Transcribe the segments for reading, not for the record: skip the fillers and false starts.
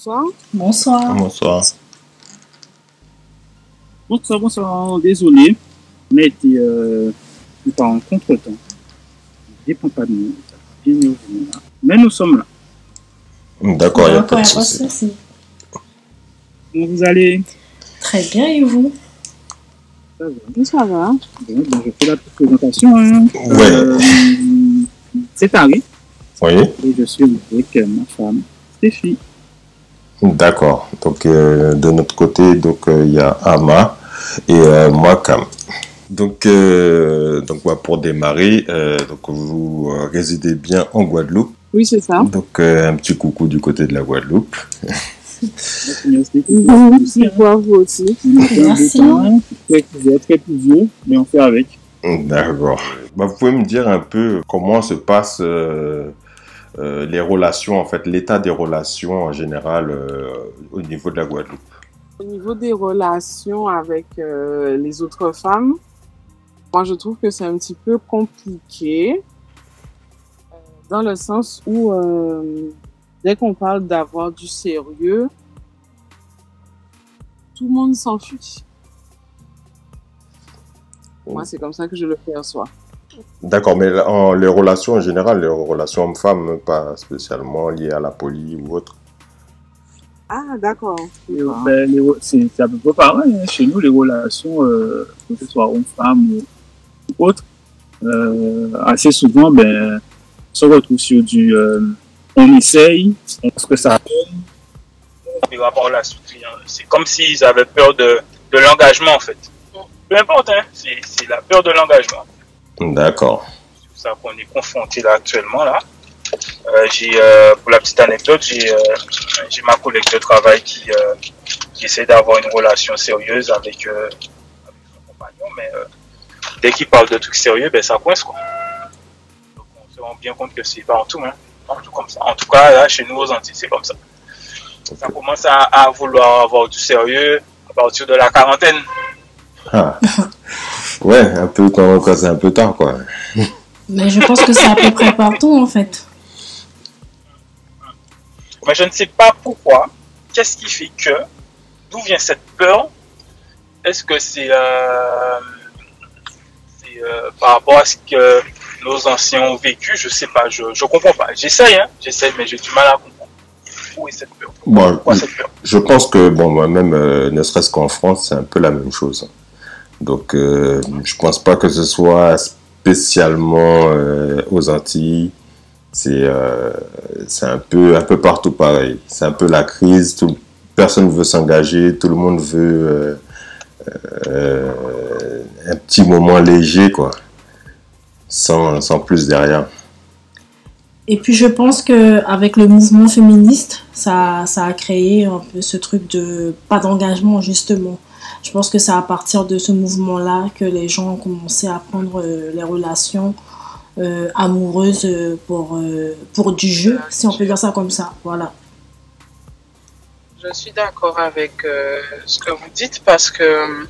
Bonsoir. Bonsoir. Bonsoir. Bonsoir. Désolé, on a été en contre-temps. Ça ne dépend pas de nous. Ça va bien évoluer là. Mais nous sommes là. D'accord, il n'y a pas de souci. Comment vous allez? Très bien, et vous? Ça va. Ça va. Bon, je fais la petite présentation. Hein. Oui. C'est Harry. Oui. Et je suis avec ma femme, Stéphie. D'accord. Donc, de notre côté, il y a Ama et moi, Cam. Donc, pour démarrer, vous résidez bien en Guadeloupe. Oui, c'est ça. Donc, un petit coucou du côté de la Guadeloupe. Merci pour vous aussi. Merci. Très pluvieux, mais on fait avec. D'accord. Vous pouvez me dire un peu comment se passent les relations, en fait, l'état des relations en général au niveau de la Guadeloupe? Au niveau des relations avec les autres femmes, moi je trouve que c'est un petit peu compliqué dans le sens où dès qu'on parle d'avoir du sérieux, tout le monde s'enfuit. Moi, c'est comme ça que je le perçois. D'accord, mais les relations en général, les relations hommes-femmes, pas spécialement liées à la poly ou autre. Ah, d'accord. C'est à peu près pareil. Hein. Chez nous, les relations, que ce soit homme-femme ou autre, assez souvent, on se retrouve sur du on essaye, on sait ce que ça donne. Par rapport à la suite, c'est comme s'ils avaient peur de l'engagement en fait. Peu importe, hein, c'est la peur de l'engagement. D'accord. C'est ça qu'on est confronté là actuellement là. Pour la petite anecdote, j'ai ma collègue de travail qui essaie d'avoir une relation sérieuse avec son compagnon, mais dès qu'il parle de trucs sérieux, ça coince quoi. Donc on se rend bien compte que c'est partout, hein, partout comme ça. En tout cas là, chez nous aux Antilles, c'est comme ça. Ça commence à vouloir avoir du sérieux à partir de la quarantaine. Ah. Ouais, un peu quand c'est un peu tard, quoi. Mais je pense que c'est à peu près partout, en fait. Mais je ne sais pas pourquoi. Qu'est-ce qui fait que? D'où vient cette peur? Est-ce que c'est par rapport à ce que nos anciens ont vécu? Je sais pas, je comprends pas. J'essaye, mais j'ai du mal à comprendre. Où est cette peur? Pourquoi cette peur? Je pense que, moi-même, ne serait-ce qu'en France, c'est un peu la même chose. Donc, je pense pas que ce soit spécialement aux Antilles. C'est un peu partout pareil. C'est un peu la crise. Personne veut s'engager. Tout le monde veut un petit moment léger, quoi. Sans plus derrière. Et puis je pense qu'avec le mouvement féministe, ça a créé un peu ce truc de pas d'engagement, justement. Je pense que c'est à partir de ce mouvement-là que les gens ont commencé à prendre les relations amoureuses pour du jeu, si on peut dire ça comme ça. Voilà. Je suis d'accord avec ce que vous dites parce que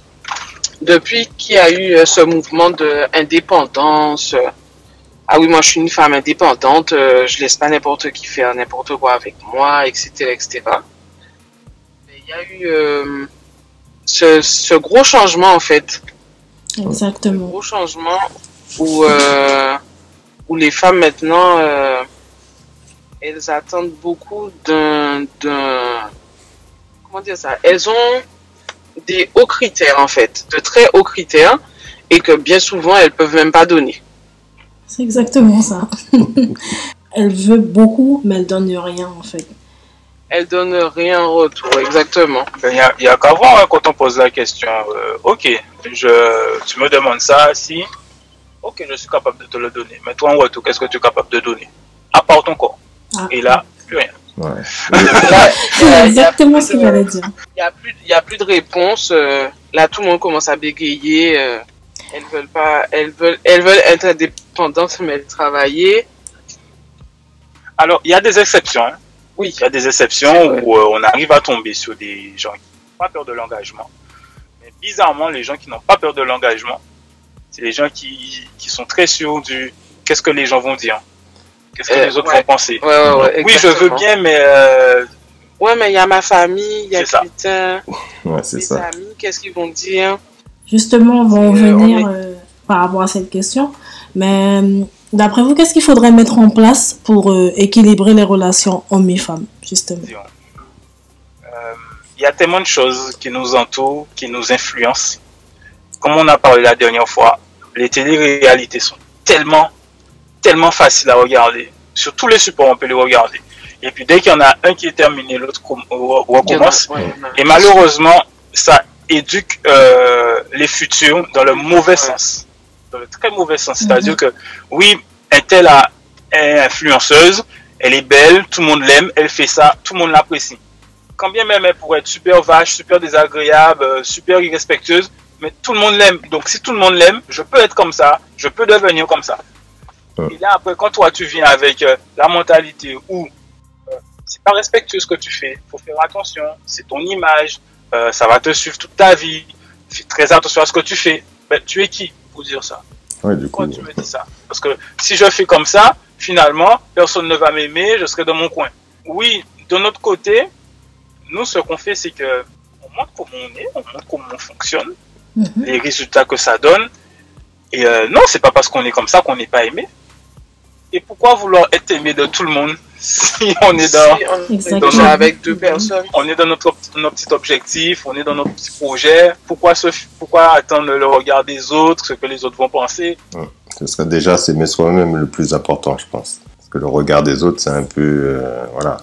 depuis qu'il y a eu ce mouvement d'indépendance, ah oui, moi je suis une femme indépendante, je laisse pas n'importe qui faire n'importe quoi avec moi, etc., etc. Mais il y a eu ce gros changement en fait. Exactement. Ce gros changement où les femmes maintenant, elles attendent beaucoup comment dire ça? Elles ont des hauts critères en fait, de très hauts critères, et que bien souvent elles peuvent même pas donner. C'est exactement ça. Elle veut beaucoup, mais elle donne rien en fait. Elle donne rien en retour, exactement. Il y a qu'à voir hein, quand on pose la question. Ok, tu me demandes ça, si. Ok, je suis capable de te le donner. Mais toi en retour, qu'est-ce que tu es capable de donner? À part ton corps. Ah. Et là, plus rien. Ouais. C'est exactement ce que j'allais dire. Il y a plus de réponse. Là, tout le monde commence à bégayer. Elles veulent pas. Elles veulent être indépendantes, mais elles travailler. Alors, il y a des exceptions. Hein. Oui, il y a des exceptions où on arrive à tomber sur des gens qui n'ont pas peur de l'engagement. Mais bizarrement, les gens qui n'ont pas peur de l'engagement, c'est les gens qui sont très sûrs du qu'est-ce que les gens vont dire, qu'est-ce que les autres vont penser. Ouais, oui, je veux bien, mais Ouais, mais il y a ma famille, il y a C'est ça. putain, Ouais, c'est mes ça. amis, qu'est-ce qu'ils vont dire? Justement, on va en C'est, venir par rapport à cette question. Mais d'après vous, qu'est-ce qu'il faudrait mettre en place pour équilibrer les relations hommes et femmes, justement? Il y a tellement de choses qui nous entourent, qui nous influencent. Comme on a parlé la dernière fois, les téléréalités sont tellement faciles à regarder. Sur tous les supports, on peut les regarder. Et puis dès qu'il y en a un qui est terminé, l'autre recommence. Et malheureusement, ça éduque les futurs dans le mauvais sens. Dans le très mauvais sens. C'est-à-dire que, oui, un tel est influenceuse, elle est belle, tout le monde l'aime, elle fait ça, tout le monde l'apprécie. Quand bien même elle pourrait être super vache, super désagréable, super irrespectueuse, mais tout le monde l'aime. Donc si tout le monde l'aime, je peux être comme ça, je peux devenir comme ça. Et là après, quand toi tu viens avec la mentalité où c'est pas respectueux ce que tu fais, faut faire attention, c'est ton image, ça va te suivre toute ta vie, fais très attention à ce que tu fais. Ben, tu es qui pour dire ça? Ouais, du coup. Pourquoi tu me dis ça? Parce que si je fais comme ça, finalement, personne ne va m'aimer, je serai dans mon coin. Oui, de notre côté, nous, ce qu'on fait, c'est que on montre comment on est, on montre comment on fonctionne, les résultats que ça donne. Et non, c'est pas parce qu'on est comme ça qu'on n'est pas aimé. Et pourquoi vouloir être aimé de tout le monde si on est dans avec deux personnes? On est dans notre petit objectif, on est dans notre petit projet. Pourquoi attendre le regard des autres, ce que les autres vont penser? Ce serait déjà s'aimer soi-même le plus important, je pense. Parce que le regard des autres, c'est un peu... voilà.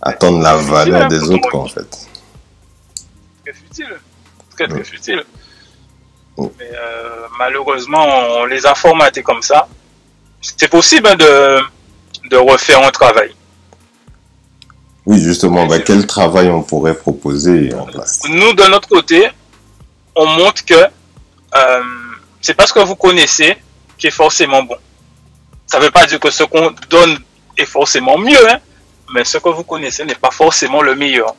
Attendre la valeur des autres, quoi, en fait. Très futile. Très, très futile. Mais malheureusement, on les a formatés comme ça. C'est possible de refaire un travail. Oui, justement, quel travail on pourrait proposer en place? Nous, de notre côté, on montre que c'est pas ce que vous connaissez qui est forcément bon. Ça veut pas dire que ce qu'on donne est forcément mieux, hein, mais ce que vous connaissez n'est pas forcément le meilleur.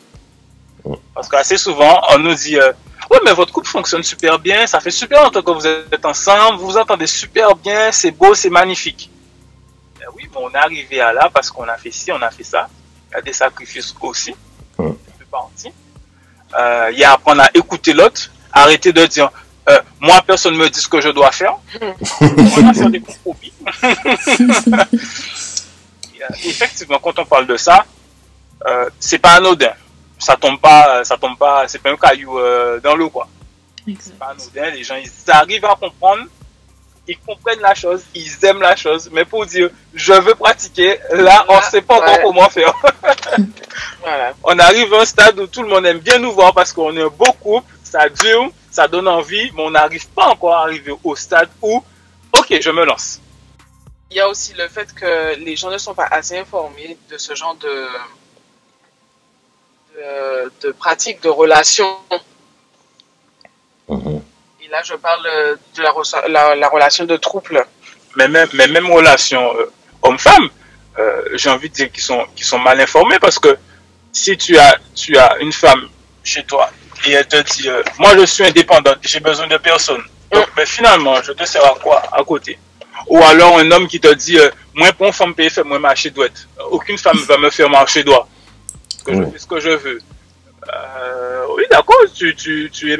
Parce qu'assez souvent, on nous dit ouais, mais votre couple fonctionne super bien, ça fait super longtemps que vous êtes ensemble, vous vous entendez super bien, c'est beau, c'est magnifique. Ben oui, mais on est arrivé à là parce qu'on a fait ci, on a fait ça. Il y a des sacrifices aussi, ça fait partie. Il y a apprendre à écouter l'autre, arrêter de dire moi, personne ne me dit ce que je dois faire. On a fait des compromis. Effectivement, quand on parle de ça, c'est pas anodin. Ça tombe pas, c'est pas un caillou dans l'eau, quoi. C'est pas anodin, les gens, ils arrivent à comprendre, ils comprennent la chose, ils aiment la chose, mais pour dire, je veux pratiquer, là, on sait pas encore comment faire. Voilà. On arrive à un stade où tout le monde aime bien nous voir parce qu'on est un beau couple, ça dure, ça donne envie, mais on n'arrive pas encore à arriver au stade où, ok, je me lance. Il y a aussi le fait que les gens ne sont pas assez informés de ce genre de pratiques, de relations. Et là, je parle de la relation de couple. Mais même relations homme-femme, j'ai envie de dire qu'ils sont mal informés parce que si tu as une femme chez toi et elle te dit moi je suis indépendante, j'ai besoin de personne. Donc mais finalement, je te sers à quoi à côté? Ou alors un homme qui te dit moi pour une femme paye fait moi marcher douette. Aucune femme va me faire marcher droit. Je fais ce que je veux. Oui, d'accord, tu es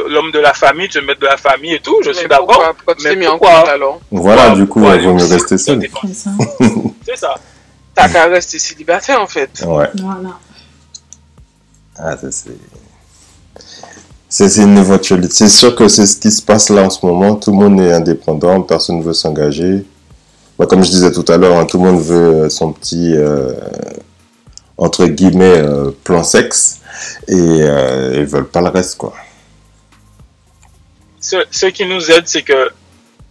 l'homme de la famille, tu es le maître de la famille et tout, je suis d'accord. Mais pourquoi alors? Voilà, du coup, il vaut mieux rester seul. C'est ça. T'as qu'à rester célibataire en fait. Ouais. Voilà. Ah, c'est une éventualité. C'est sûr que c'est ce qui se passe là en ce moment. Tout le monde est indépendant, personne ne veut s'engager. Comme je disais tout à l'heure, hein, tout le monde veut son petit, entre guillemets, plan sexe. Et ils veulent pas le reste, quoi. Ce qui nous aide, c'est que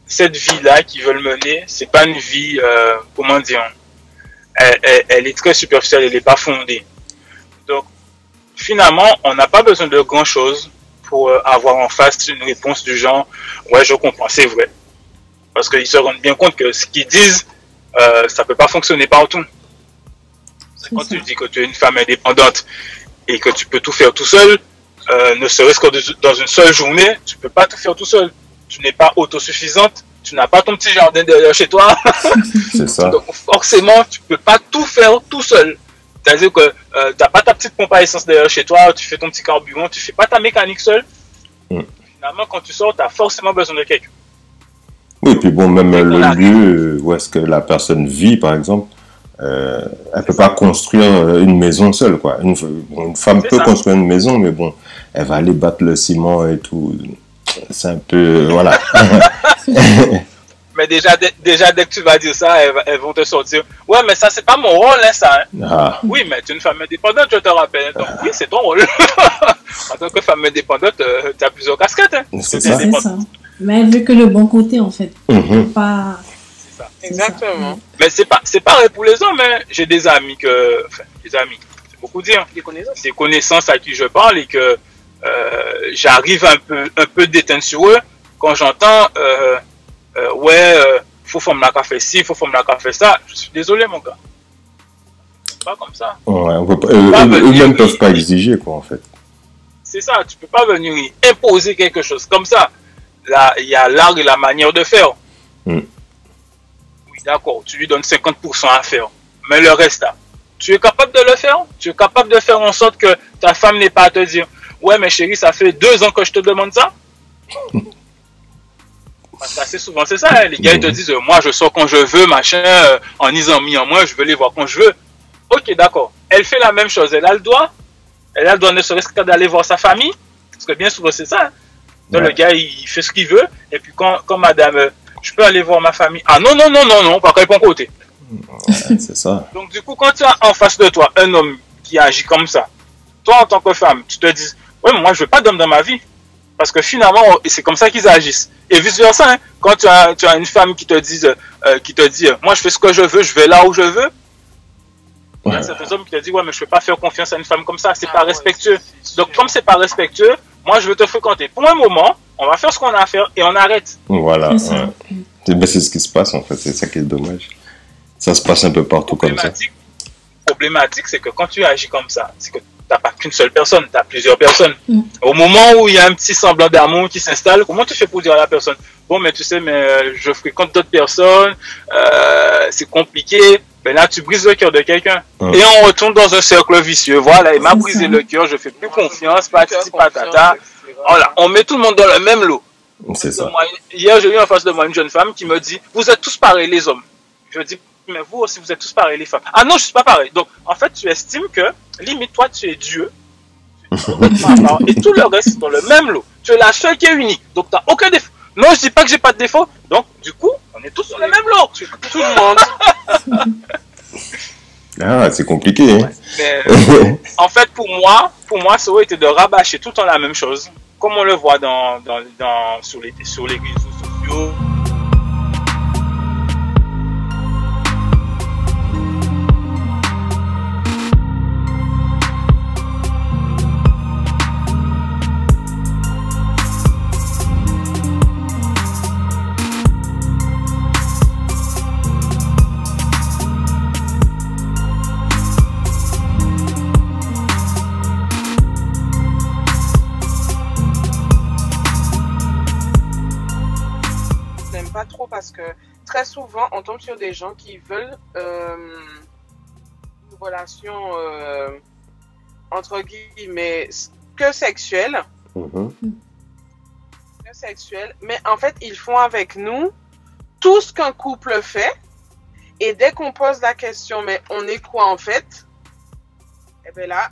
cette vie-là qu'ils veulent mener, c'est pas une vie, comment dire, elle est très superficielle, elle n'est pas fondée. Donc, finalement, on n'a pas besoin de grand-chose pour avoir en face une réponse du genre « Ouais, je comprends, c'est vrai ». Parce qu'ils se rendent bien compte que ce qu'ils disent, ça peut pas fonctionner partout. Quand tu dis que tu es une femme indépendante et que tu peux tout faire tout seul, ne serait-ce que dans une seule journée, tu peux pas tout faire tout seul. Tu n'es pas autosuffisante, tu n'as pas ton petit jardin derrière chez toi. C'est ça. Donc forcément, tu peux pas tout faire tout seul. C'est-à-dire que tu n'as pas ta petite pompe à essence derrière chez toi, tu fais ton petit carburant, tu fais pas ta mécanique seule. Finalement, quand tu sors, tu as forcément besoin de quelqu'un. Oui, puis bon, même le lieu où est-ce que la personne vit, par exemple, elle peut pas construire une maison seule, quoi. Une femme peut construire une maison, mais bon, elle va aller battre le ciment et tout. C'est un peu, voilà. Mais déjà, dès que tu vas dire ça, elles vont te sortir. Ouais, mais ça, c'est pas mon rôle, hein, ça. Hein. Ah. Oui, mais tu es une femme indépendante, je te rappelle. Donc, oui, c'est ton rôle. En tant que femme indépendante, tu as plusieurs casquettes. Hein. C'est ça. Mais elle veut que le bon côté, en fait. Pas... C'est ça. Exactement. Mais c'est pareil pour les hommes. Hein. J'ai des amis Enfin, des amis, c'est beaucoup dire. Des connaissances à qui je parle et que j'arrive un peu d'éteindre sur eux quand j'entends faut faire la café ci, faut faire la café ça. Je suis désolé, mon gars. C'est pas comme ça. Ouais, eux-mêmes peuvent pas exiger, quoi, en fait. C'est ça, tu peux pas venir imposer quelque chose comme ça. Là, il y a l'art et la manière de faire. Oui, d'accord, tu lui donnes 50% à faire. Mais le reste, là, tu es capable de le faire? Tu es capable de faire en sorte que ta femme n'ait pas à te dire ouais, mais chérie, ça fait 2 ans que je te demande ça? Parce qu'assez souvent, c'est ça. Hein. Les gars, ils te disent moi, je sors quand je veux, machin, en disant mis en moi, je veux les voir quand je veux. Ok, d'accord. Elle fait la même chose. Elle a le droit. Elle a le droit ne serait-ce que d'aller voir sa famille. Parce que bien souvent, c'est ça. Hein. Donc, le gars, il fait ce qu'il veut. Et puis, quand madame, je peux aller voir ma famille. Ah non, pas qu'elle prend côté. Ouais, c'est ça. Donc, du coup, quand tu as en face de toi un homme qui agit comme ça, toi, en tant que femme, tu te dis ouais, moi, je veux pas d'homme dans ma vie. Parce que finalement, c'est comme ça qu'ils agissent. Et vice-versa, hein, quand tu as une femme qui te dit, moi, je fais ce que je veux, je vais là où je veux. Il y a certains hommes qui te disent, ouais, mais je ne peux pas faire confiance à une femme comme ça, c'est pas respectueux. Donc, comme c'est pas respectueux, moi, je veux te fréquenter. Pour un moment, on va faire ce qu'on a à faire et on arrête. Voilà. C'est ce qui se passe, en fait. C'est ça qui est dommage. Ça se passe un peu partout comme ça. Problématique, c'est que quand tu agis comme ça, c'est que tu n'as pas qu'une seule personne, tu as plusieurs personnes. Au moment où il y a un petit semblant d'amour qui s'installe, comment tu fais pour dire à la personne bon, mais tu sais, mais je fréquente d'autres personnes, c'est compliqué. Ben là, tu brises le cœur de quelqu'un. Et on retourne dans un cercle vicieux. Voilà, il m'a brisé le cœur, je fais plus confiance, patati patata. Voilà, on met tout le monde dans le même lot. C'est ça. Hier, j'ai eu en face de moi une jeune femme qui me dit vous êtes tous pareils, les hommes. Je dis mais vous aussi, vous êtes tous pareils, les femmes. Ah non, je suis pas pareil. Donc, en fait, tu estimes que, limite, toi, tu es Dieu. Et tout le reste, dans le même lot. Tu es la seule qui est unique. Donc, tu n'as aucun défaut. Non, je dis pas que j'ai pas de défaut. Donc, du coup, on est tous sur le même lot. Tout le monde. Ah, c'est compliqué, hein. Mais, en fait, pour moi, ça aurait été de rabâcher tout le temps la même chose. Comme on le voit sur les réseaux sociaux. Pas trop parce que très souvent on tombe sur des gens qui veulent une relation entre guillemets que sexuelle, mais en fait ils font avec nous tout ce qu'un couple fait et dès qu'on pose la question mais on est quoi en fait, et ben là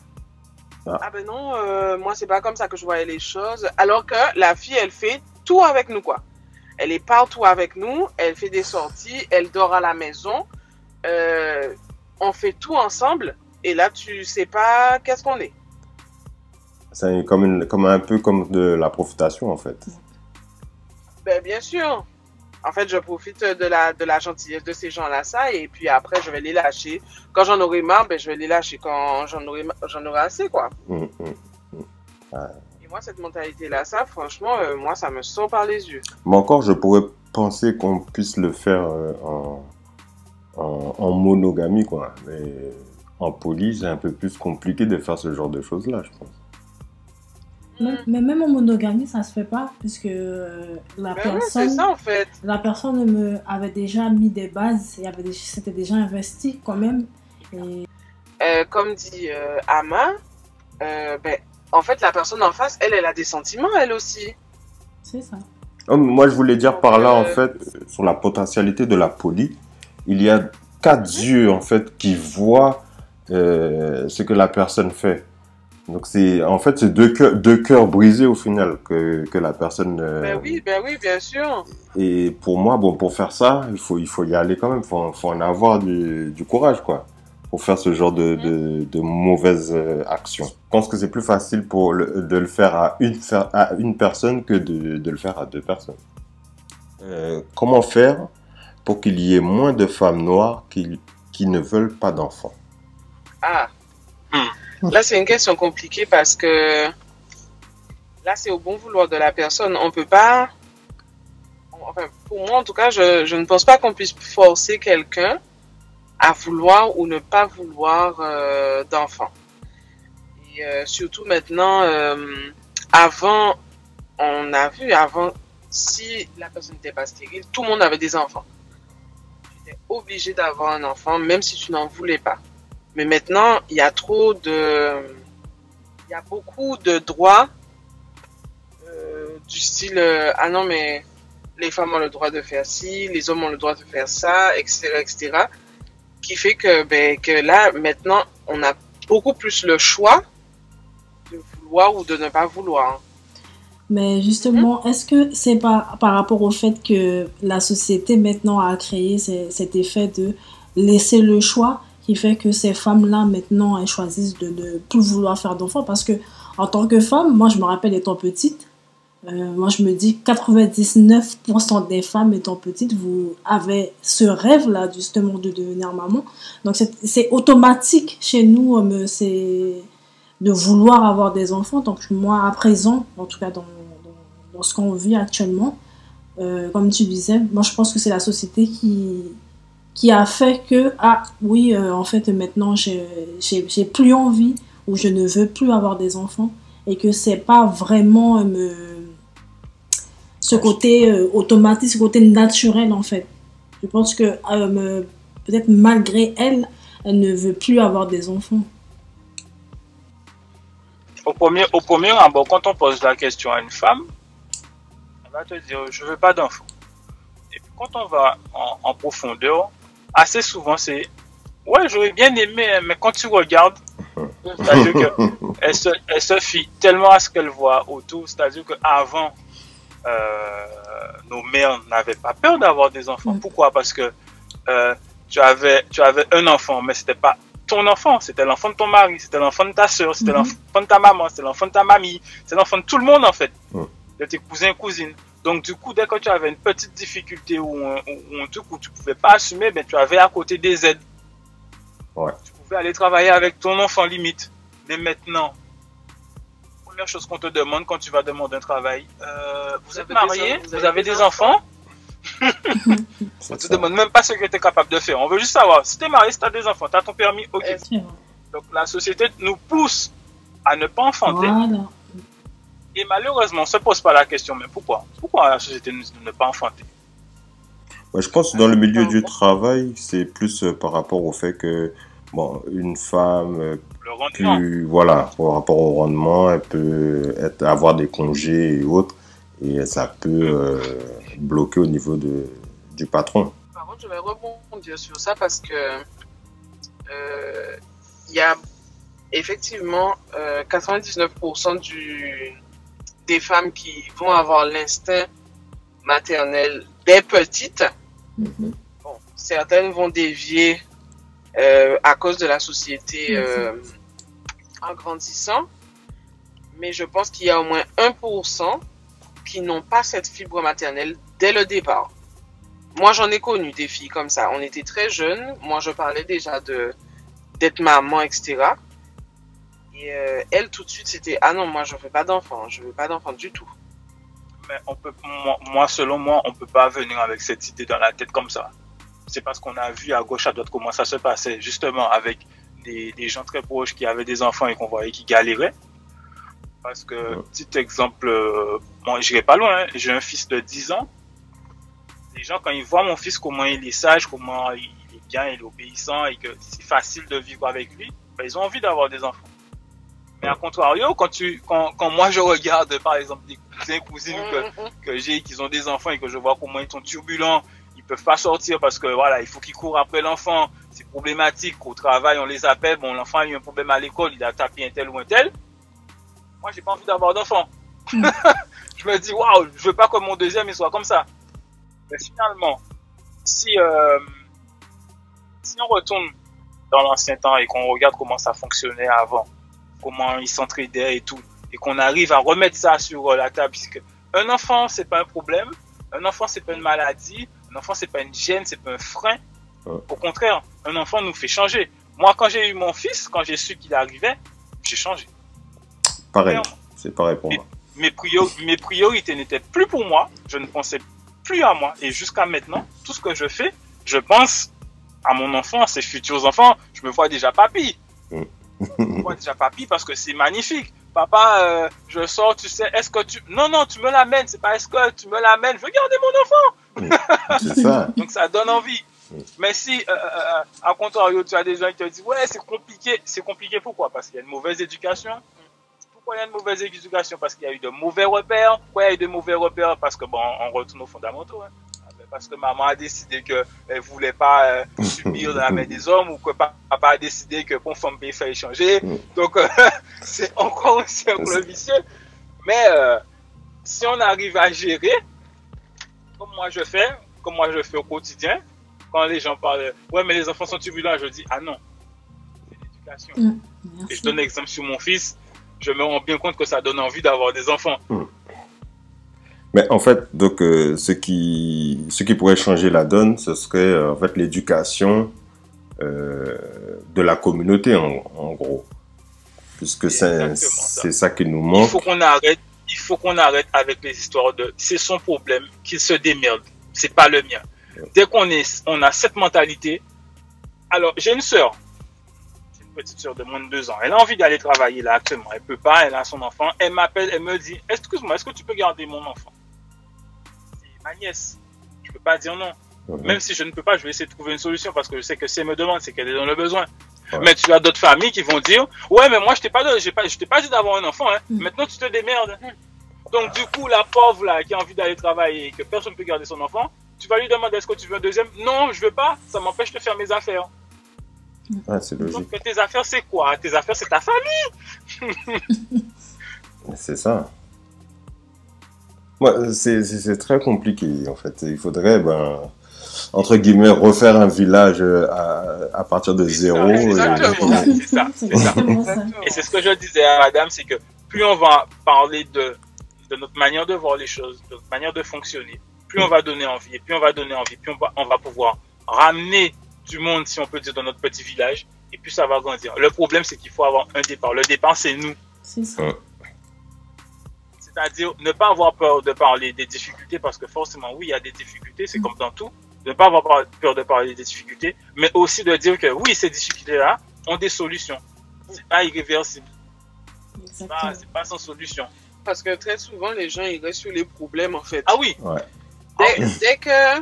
ah ben non moi c'est pas comme ça que je voyais les choses, alors que la fille elle fait tout avec nous quoi. Elle est partout avec nous, elle fait des sorties, elle dort à la maison, on fait tout ensemble, et là, tu sais pas qu'est-ce qu'on est. C'est un peu comme de la profitation, en fait. Ben, bien sûr. En fait, je profite de la gentillesse de ces gens-là, ça, et puis après, je vais les lâcher. Quand j'en aurai marre, ben, je vais les lâcher quand j'en aurai assez, quoi. Moi, cette mentalité-là, ça, franchement, moi, ça me sort par les yeux. Mais encore, je pourrais penser qu'on puisse le faire en monogamie, quoi. Mais en poly, c'est un peu plus compliqué de faire ce genre de choses-là, je pense. Mais même en monogamie, ça se fait pas, puisque c'est ça, en fait. La personne avait déjà mis des bases, c'était déjà investi quand même. Et comme dit Ama, ben, en fait, la personne en face, elle a des sentiments, elle aussi. C'est ça. Oh, moi, je voulais dire Donc, par là, en fait, sur la potentialité de la poly, il y a 4 yeux, en fait, qui voient ce que la personne fait. Donc, en fait, c'est deux cœurs brisés, au final, que la personne... ben oui, bien sûr. Et pour moi, bon, pour faire ça, il faut y aller quand même. Faut en avoir du courage, quoi, pour faire ce genre de mauvaises actions. Je pense que c'est plus facile de le faire à une personne que de le faire à 2 personnes. Comment faire pour qu'il y ait moins de femmes noires qui ne veulent pas d'enfants? Ah, là, c'est une question compliquée parce que là, c'est au bon vouloir de la personne. On peut pas... Enfin, pour moi, en tout cas, je ne pense pas qu'on puisse forcer quelqu'un à vouloir ou ne pas vouloir d'enfants. Et surtout maintenant, avant, on a vu, avant, si la personne n'était pas stérile, tout le monde avait des enfants. Tu étais obligé d'avoir un enfant, même si tu n'en voulais pas. Mais maintenant, il y a il y a beaucoup de droits du style, ah non, mais les femmes ont le droit de faire ci, les hommes ont le droit de faire ça, etc., qui fait que là, maintenant, on a beaucoup plus le choix de vouloir ou de ne pas vouloir. Mais justement, est-ce que c'est par rapport au fait que la société maintenant a créé cet effet de laisser le choix qui fait que ces femmes-là, maintenant, elles choisissent de ne plus vouloir faire d'enfants? Parce que, en tant que femme, moi, je me rappelle étant petite, moi, je me dis 99% des femmes étant petites, vous avez ce rêve-là, justement, de devenir maman. Donc, c'est automatique chez nous, c'est de vouloir avoir des enfants. Donc, moi, à présent, en tout cas, dans ce qu'on vit actuellement, comme tu disais, moi, je pense que c'est la société qui a fait que, ah oui, en fait, maintenant, j'ai plus envie ou je ne veux plus avoir des enfants et que c'est pas vraiment ce côté automatique, ce côté naturel, en fait. Je pense que peut-être malgré elle, elle ne veut plus avoir des enfants. Au premier abord, quand on pose la question à une femme, elle va te dire je veux pas d'enfant. Et puis quand on va en profondeur, assez souvent c'est ouais, j'aurais bien aimé, mais quand tu regardes, c'est-à-dire qu'elle se fie tellement à ce qu'elle voit autour, c'est-à-dire qu'avant, nos mères n'avaient pas peur d'avoir des enfants. Pourquoi? Parce que tu avais un enfant, mais c'était pas ton enfant, c'était l'enfant de ton mari, c'était l'enfant de ta soeur, c'était l'enfant de ta maman, c'était l'enfant de ta mamie, c'est l'enfant de tout le monde en fait, de tes cousins et cousines. Donc du coup, dès que tu avais une petite difficulté ou un truc où tu pouvais pas assumer, ben tu avais à côté des aides. Ouais. Tu pouvais aller travailler avec ton enfant limite. Mais maintenant, première chose qu'on te demande quand tu vas demander un travail, vous êtes marié, vous avez des enfants. On te demande même pas ce que tu es capable de faire. On veut juste savoir si tu es marié, si tu as des enfants, tu as ton permis, ok. Donc la société nous pousse à ne pas enfanter. Voilà. Et malheureusement, on ne se pose pas la question, mais pourquoi? Pourquoi la société nous dit de ne pas enfanter? Ouais, je pense que dans le milieu du travail, c'est plus par rapport au fait que, bon, une femme, voilà, par rapport au rendement, elle peut avoir des congés et autres, et ça peut bloquer au niveau du patron. Par contre, je vais rebondir sur ça parce que il y a effectivement 99% des femmes qui vont avoir l'instinct maternel dès petites. Bon, certaines vont dévier à cause de la société en grandissant, mais je pense qu'il y a au moins 1% qui n'ont pas cette fibre maternelle dès le départ. Moi, j'en ai connu des filles comme ça. On était très jeunes. Moi, je parlais déjà d'être maman, etc. Et elle, tout de suite, c'était « Ah non, moi, je veux pas d'enfant. Je veux pas d'enfant du tout. » Mais selon moi, on peut pas venir avec cette idée dans la tête comme ça. C'est parce qu'on a vu à gauche, à droite comment ça se passait, justement, avec des gens très proches qui avaient des enfants et qu'on voyait qui galéraient. Parce que, petit exemple, moi, j'irai pas loin, hein, j'ai un fils de 10 ans. Les gens, quand ils voient mon fils, comment il est sage, comment il est bien, il est obéissant et que c'est facile de vivre avec lui, ben, ils ont envie d'avoir des enfants. Mais à contrario, quand moi je regarde, par exemple, des cousins, cousines que j'ai, qui ont des enfants et que je vois comment ils sont turbulents, ils peuvent pas sortir parce que voilà, il faut qu'ils courent après l'enfant, c'est problématique. Au travail, on les appelle, bon, l'enfant a eu un problème à l'école, il a tapé un tel ou un tel. Moi, j'ai pas envie d'avoir d'enfant. Je me dis, waouh, je veux pas que mon deuxième il soit comme ça. Mais finalement, si on retourne dans l'ancien temps et qu'on regarde comment ça fonctionnait avant, comment ils s'entraidaient et tout, et qu'on arrive à remettre ça sur la table, puisque un enfant, c'est pas un problème, un enfant, c'est pas une maladie, un enfant, c'est pas une gêne, c'est pas un frein. Au contraire, un enfant nous fait changer. Moi, quand j'ai eu mon fils, quand j'ai su qu'il arrivait, j'ai changé. Pareil, c'est pareil pour moi. Mes priorités n'étaient plus pour moi, je ne pensais plus à moi, et jusqu'à maintenant, tout ce que je fais, je pense à mon enfant, à ses futurs enfants. Je me vois déjà papy. Je me vois déjà papy parce que c'est magnifique. Papa, je sors, tu sais, est-ce que tu... Non, tu me l'amènes, c'est pas est-ce que tu me l'amènes, je veux garder mon enfant. C'est ça. Donc ça donne envie. Mais si, à contrario, tu as des gens qui te disent, ouais, c'est compliqué, pourquoi? Parce qu'il y a une mauvaise éducation. Pourquoi il y a une mauvaise éducation? Parce qu'il y a eu de mauvais repères. Pourquoi il y a eu de mauvais repères? Parce que, bon, on retourne aux fondamentaux, hein. Parce que maman a décidé qu'elle voulait pas subir dans la main des hommes, ou que papa a décidé que pour femme il fallait changer. Donc, c'est encore un cercle vicieux. Mais si on arrive à gérer, comme moi je fais au quotidien, quand les gens parlent, ouais, mais les enfants sont turbulents, je dis, ah non, c'est l'éducation. Et je donne l'exemple sur mon fils, je me rends bien compte que ça donne envie d'avoir des enfants. Mais en fait, donc, ce qui pourrait changer la donne, ce serait en fait l'éducation de la communauté, en gros. Puisque c'est ça qui nous manque. Il faut qu'on arrête avec les histoires de c'est son problème, qu'il se démerde, c'est pas le mien. Dès qu'on a cette mentalité, alors j'ai une sœur, c'est une petite sœur de moins de 2 ans, elle a envie d'aller travailler là actuellement, elle peut pas, elle a son enfant, elle m'appelle, elle me dit, excuse-moi, est-ce que tu peux garder mon enfant? C'est ma nièce, je peux pas dire non. Même si je ne peux pas, je vais essayer de trouver une solution parce que je sais que si elle me demande, c'est qu'elle est dans le besoin. Mais tu as d'autres familles qui vont dire, ouais, mais moi je t'ai pas dit d'avoir un enfant, hein. Maintenant tu te démerdes. Donc du coup, la pauvre là qui a envie d'aller travailler et que personne ne peut garder son enfant, tu vas lui demander est-ce que tu veux un deuxième? Non, je veux pas, ça m'empêche de faire mes affaires. Ah, c'est logique. Donc tes affaires c'est quoi? Tes affaires c'est ta famille. C'est ça. Ouais, c'est très compliqué en fait. Il faudrait, entre guillemets, refaire un village à partir de zéro. C'est ça. Et c'est ce que je disais à madame, c'est que plus on va parler de notre manière de voir les choses, de notre manière de fonctionner, plus on va donner envie, et plus on va donner envie, plus on va pouvoir ramener du monde, si on peut dire, dans notre petit village, et puis ça va grandir. Le problème, c'est qu'il faut avoir un départ. Le départ, c'est nous. C'est ça. C'est-à-dire ne pas avoir peur de parler des difficultés, parce que forcément, oui, il y a des difficultés, c'est comme dans tout. Ne pas avoir peur de parler des difficultés, mais aussi de dire que oui, ces difficultés-là ont des solutions. C'est pas irréversible. C'est pas sans solution. Parce que très souvent, les gens, ils restent sur les problèmes, en fait. Ah oui. Ouais. Dès que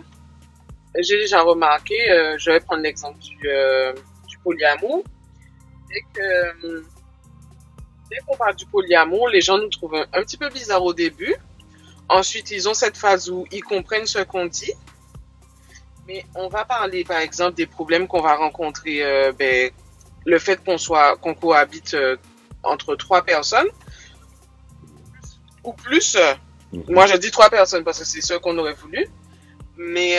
j'ai déjà remarqué, je vais prendre l'exemple du polyamour. Dès qu'on parle du polyamour, les gens nous trouvent un petit peu bizarre au début. Ensuite, ils ont cette phase où ils comprennent ce qu'on dit. Mais on va parler, par exemple, des problèmes qu'on va rencontrer, le fait qu'on cohabite entre 3 personnes ou plus. Moi, je dis 3 personnes parce que c'est ce qu'on aurait voulu. Mais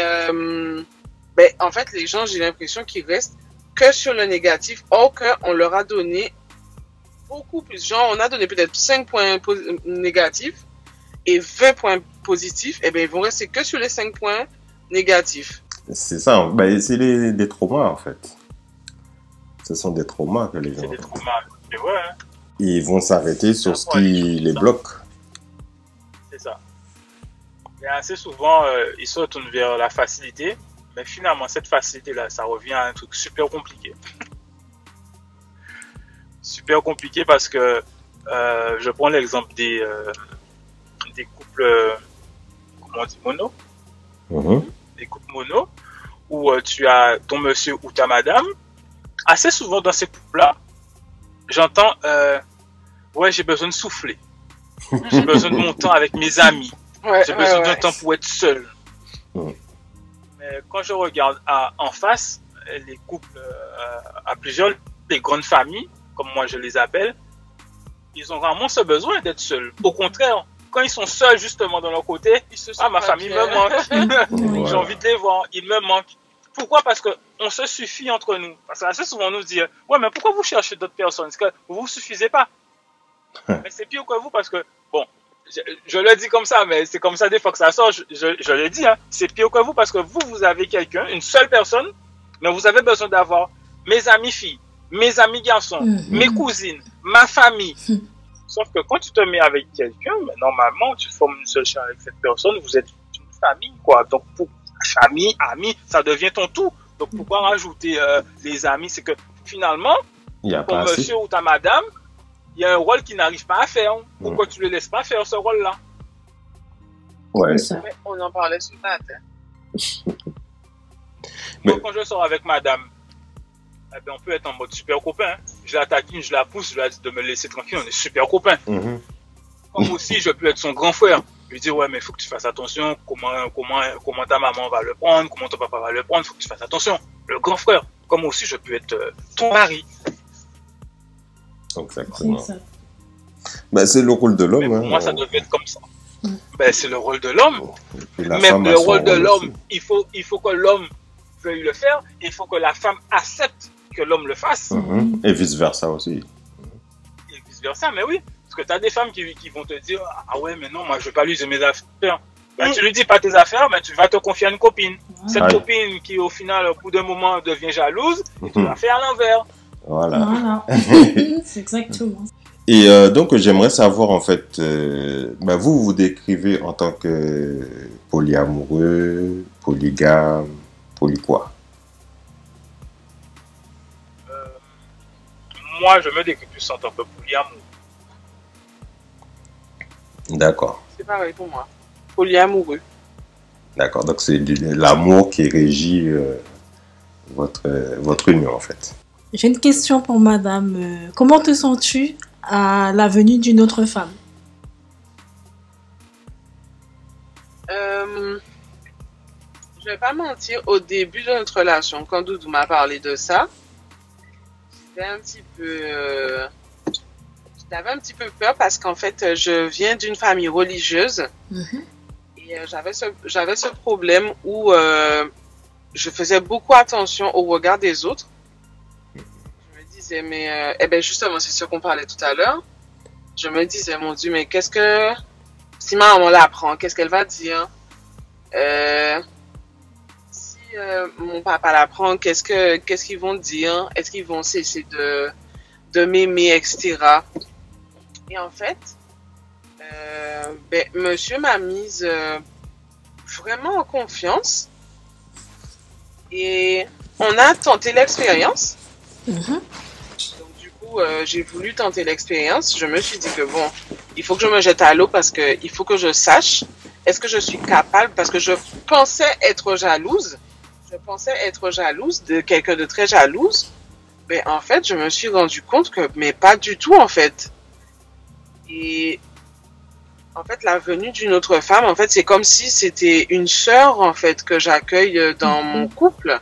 en fait, les gens, j'ai l'impression qu'ils restent que sur le négatif, or qu'on leur a donné beaucoup plus. Genre, on a donné peut-être 5 points négatifs et 20 points positifs. Et bien, ils vont rester que sur les 5 points négatifs. C'est ça, c'est des traumas en fait. Ce sont des traumas que les gens... C'est des traumas, c'est vrai. Hein? Ils vont s'arrêter sur ce qui les bloque. C'est ça. Et assez souvent, ils se retournent vers la facilité, mais finalement, cette facilité-là, ça revient à un truc super compliqué. Super compliqué parce que je prends l'exemple des couples, comment on dit, mono. Des couples mono, où tu as ton monsieur ou ta madame. Assez souvent dans ces couples-là, j'entends, ouais, j'ai besoin de souffler. J'ai besoin de mon temps avec mes amis. Ouais, J'ai besoin d'un ouais. temps pour être seul. Ouais. Mais quand je regarde en face, les couples à plusieurs, les grandes familles, comme moi je les appelle, ils ont vraiment ce besoin d'être seuls. Au contraire, quand ils sont seuls justement dans leur côté, Ils se ah, sentent ma pas famille bien. me manque. Oui. J'ai envie de les voir, ils me manquent. Pourquoi? Parce que on se suffit entre nous. Parce que assez souvent on nous dit, ouais, mais pourquoi vous cherchez d'autres personnes? Est-ce que vous vous suffisez pas? Mais c'est pire que vous parce que, bon, je le dis comme ça, mais c'est comme ça des fois que ça sort, je le dis, hein, c'est pire que vous parce que vous avez quelqu'un, une seule personne, mais vous avez besoin d'avoir mes amis filles, mes amis garçons, mes cousines, ma famille. Sauf que quand tu te mets avec quelqu'un, mais normalement, tu formes une seule chaîne avec cette personne, vous êtes une famille, quoi. Donc, pour famille, amis, ça devient ton tout. Donc, pourquoi rajouter les amis? C'est que finalement, Il n'y a pour pas assez. monsieur ou ta madame, il y a un rôle qu'il n'arrive pas à faire. Pourquoi tu ne le laisses pas faire ce rôle-là? Ouais. C'est ça. Mais on en parlait sur la tête. Mais- Moi, quand je sors avec madame, eh ben, on peut être en mode super copain. Hein. Je la taquine, je la pousse, je lui dis de me laisser tranquille, on est super copains. Mhm. Comme aussi, je peux être son grand frère. Je lui dis, ouais, mais il faut que tu fasses attention, comment ta maman va le prendre, comment ton papa va le prendre, il faut que tu fasses attention. Le grand frère. Comme aussi, je peux être ton mari. Exactement. C'est ça. Ben, c'est le rôle de Mais l'homme. pour hein. moi, ça devait être comme ça. Ben, c'est le rôle de l'homme. Et puis la Même femme a le son rôle de l'homme, aussi. il faut que l'homme veuille le faire, il faut que la femme accepte que l'homme le fasse, Mhm. Et vice versa aussi. et vice versa. Mais oui, parce que tu as des femmes qui vont te dire, ah ouais, mais non, moi je veux pas lui dire mes affaires. Ben, tu lui dis pas tes affaires, mais tu vas te confier à une copine. Cette Aïe. copine qui, au final, au bout d'un moment, devient jalouse, et tu Mhm. vas faire à l'envers. Voilà. Voilà. C'est exactement ça. Et donc, j'aimerais savoir, en fait, ben, vous vous décrivez en tant que polyamoureux, polygame, poly quoi? Moi, je me décris plus en tant que polyamoureux. D'accord. C'est pareil pour moi. Polyamoureux. D'accord. Donc, c'est l'amour qui régit votre union, en fait. J'ai une question pour madame. Comment te sens-tu à la venue d'une autre femme? Je vais pas mentir, au début de notre relation, quand Doudou m'a parlé de ça, j'étais un petit peu, j'avais un petit peu peur parce qu'en fait, je viens d'une famille religieuse et j'avais ce problème où je faisais beaucoup attention au regard des autres. Je me disais, mais eh ben justement, c'est ce qu'on parlait tout à l'heure. Je me disais, mon Dieu, mais qu'est-ce que si ma maman l'apprend, qu'est-ce qu'elle va dire? Si mon papa l'apprend, qu'est-ce qu'ils vont dire? Est-ce qu'ils vont cesser de m'aimer, etc. Et en fait, ben, monsieur m'a mise vraiment en confiance et on a tenté l'expérience. Donc du coup, j'ai voulu tenter l'expérience. Je me suis dit que bon, il faut que je me jette à l'eau parce que il faut que je sache est-ce que je suis capable, parce que je pensais être jalouse. Je pensais être jalouse de quelqu'un de très jalouse. Mais en fait, je me suis rendu compte que, mais pas du tout, en fait. Et en fait, la venue d'une autre femme, en fait, c'est comme si c'était une sœur, en fait, que j'accueille dans mon couple.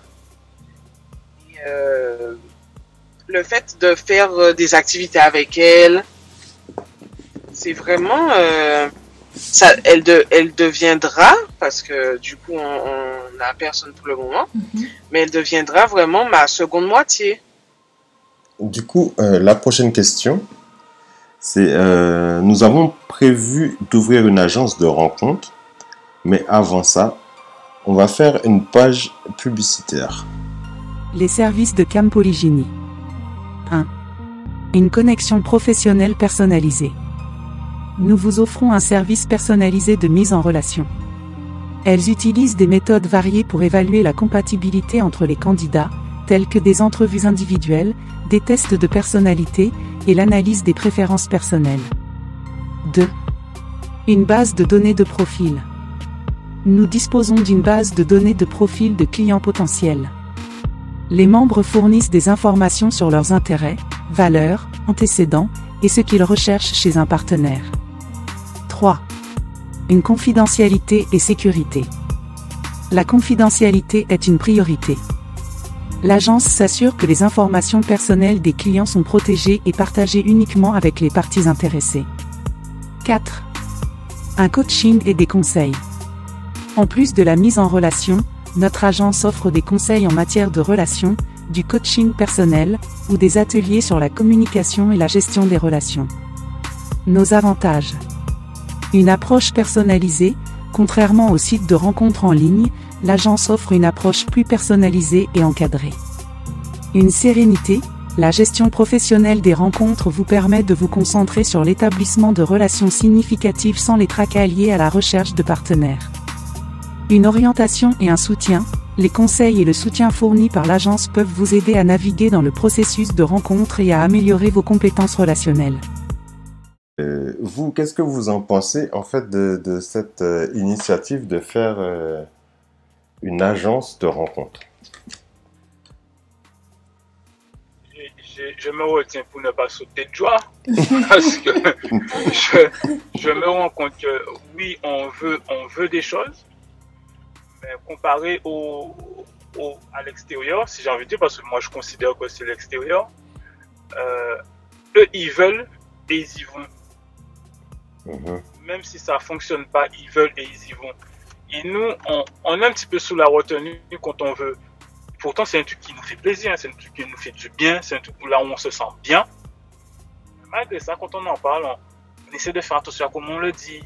Et, le fait de faire des activités avec elle, c'est vraiment... ça, elle deviendra, parce que du coup, on n'a personne pour le moment, mais elle deviendra vraiment ma seconde moitié. Du coup, la prochaine question, c'est nous avons prévu d'ouvrir une agence de rencontres, mais avant ça, on va faire une page publicitaire. Les services de Cam Polygynie. 1. Une connexion professionnelle personnalisée. Nous vous offrons un service personnalisé de mise en relation. Elles utilisent des méthodes variées pour évaluer la compatibilité entre les candidats, telles que des entrevues individuelles, des tests de personnalité et l'analyse des préférences personnelles. 2. Une base de données de profil. Nous disposons d'une base de données de profil de clients potentiels. Les membres fournissent des informations sur leurs intérêts, valeurs, antécédents et ce qu'ils recherchent chez un partenaire. 3. Une confidentialité et sécurité. La confidentialité est une priorité. L'agence s'assure que les informations personnelles des clients sont protégées et partagées uniquement avec les parties intéressées. 4. Un coaching et des conseils. En plus de la mise en relation, notre agence offre des conseils en matière de relations, du coaching personnel, ou des ateliers sur la communication et la gestion des relations. Nos avantages. Une approche personnalisée. Contrairement aux sites de rencontres en ligne, l'agence offre une approche plus personnalisée et encadrée. Une sérénité. La gestion professionnelle des rencontres vous permet de vous concentrer sur l'établissement de relations significatives sans les tracas liés à la recherche de partenaires. Une orientation et un soutien. Les conseils et le soutien fournis par l'agence peuvent vous aider à naviguer dans le processus de rencontre et à améliorer vos compétences relationnelles. Vous, qu'est-ce que vous en pensez en fait de cette initiative de faire une agence de rencontre? Je me retiens pour ne pas sauter de joie parce que je me rends compte que oui, on veut des choses, mais comparé à l'extérieur, si j'ai envie de dire, parce que moi je considère que c'est l'extérieur, eux ils veulent et ils y vont. Même si ça fonctionne pas, ils veulent et ils y vont. Et nous, on est un petit peu sous la retenue quand on veut. Pourtant, c'est un truc qui nous fait plaisir, c'est un truc qui nous fait du bien, c'est un truc là où on se sent bien. Mais malgré ça, quand on en parle, on essaie de faire attention à comment on le dit,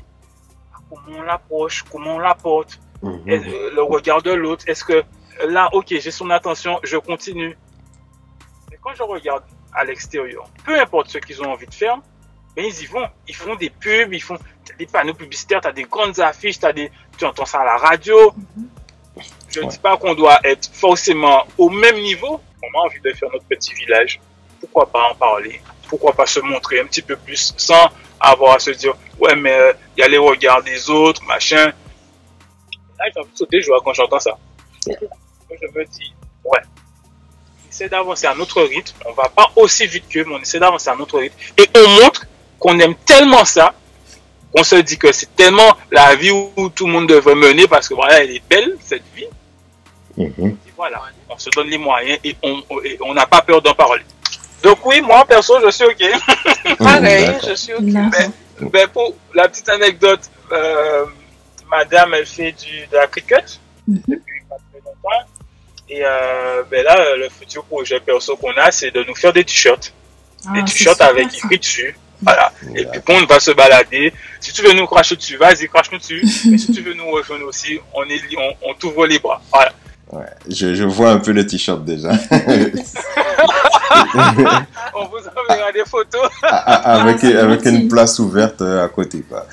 à comment on l'approche, comment on l'apporte, le regard de l'autre. Est-ce que là, ok, j'ai son attention, je continue. Mais quand je regarde à l'extérieur, peu importe ce qu'ils ont envie de faire, mais ils y vont. Ils font des pubs, ils font des panneaux publicitaires, tu as des grandes affiches, tu entends ça à la radio. Je ne dis pas qu'on doit être forcément au même niveau. On a envie de faire notre petit village. Pourquoi pas en parler? Pourquoi pas se montrer un petit peu plus sans avoir à se dire ouais, mais il y a les regards des autres, machin. Là, j'ai envie de sauter de joie quand j'entends ça. Je me dis ouais, on essaie d'avancer à notre rythme. On va pas aussi vite qu'eux, mais on essaie d'avancer à notre rythme. Et on montre qu'on aime tellement ça, qu'on se dit que c'est tellement la vie où tout le monde devrait mener parce que voilà, elle est belle, cette vie. Et voilà, on se donne les moyens et on n'a pas peur d'en parler. Donc oui, moi, perso, je suis OK. Pareil, je suis OK. Mais pour la petite anecdote, madame, elle fait de la cricket depuis pas très longtemps. Et là, le futur projet perso qu'on a, c'est de nous faire des t-shirts. Des t-shirts avec écrit dessus. Voilà. Et puis on va se balader. Si tu veux nous cracher dessus, vas-y, crache-nous dessus. Mais si tu veux nous rejoindre aussi, on t'ouvre les bras. Voilà. Ouais, je vois un peu le t-shirt déjà. On vous enverra des photos. avec une place ouverte à côté, quoi.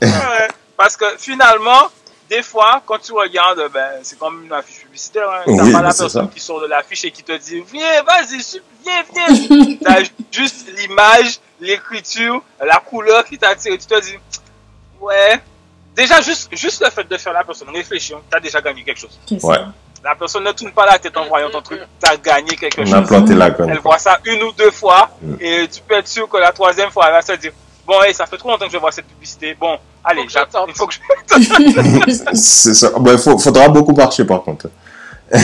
Ouais, parce que finalement, des fois, quand tu regardes, c'est comme une affiche publicitaire. Hein. T'as pas la personne qui sort de l'affiche et qui te dit viens, vas-y, viens. T'as juste l'image, l'écriture, la couleur qui t'attire. Tu te dis ouais. Déjà, juste le fait de faire la personne réfléchir, t'as déjà gagné quelque chose. Ouais. La personne ne tourne pas la tête en voyant ton truc, t'as gagné quelque chose. On a planté la graine. Elle voit ça une ou deux fois et tu peux être sûr que la troisième fois, elle va se dire bon, ça fait trop longtemps que je vois cette publicité. Bon, allez, il faut que je... C'est ça. Faudra beaucoup marcher par contre. Ouais.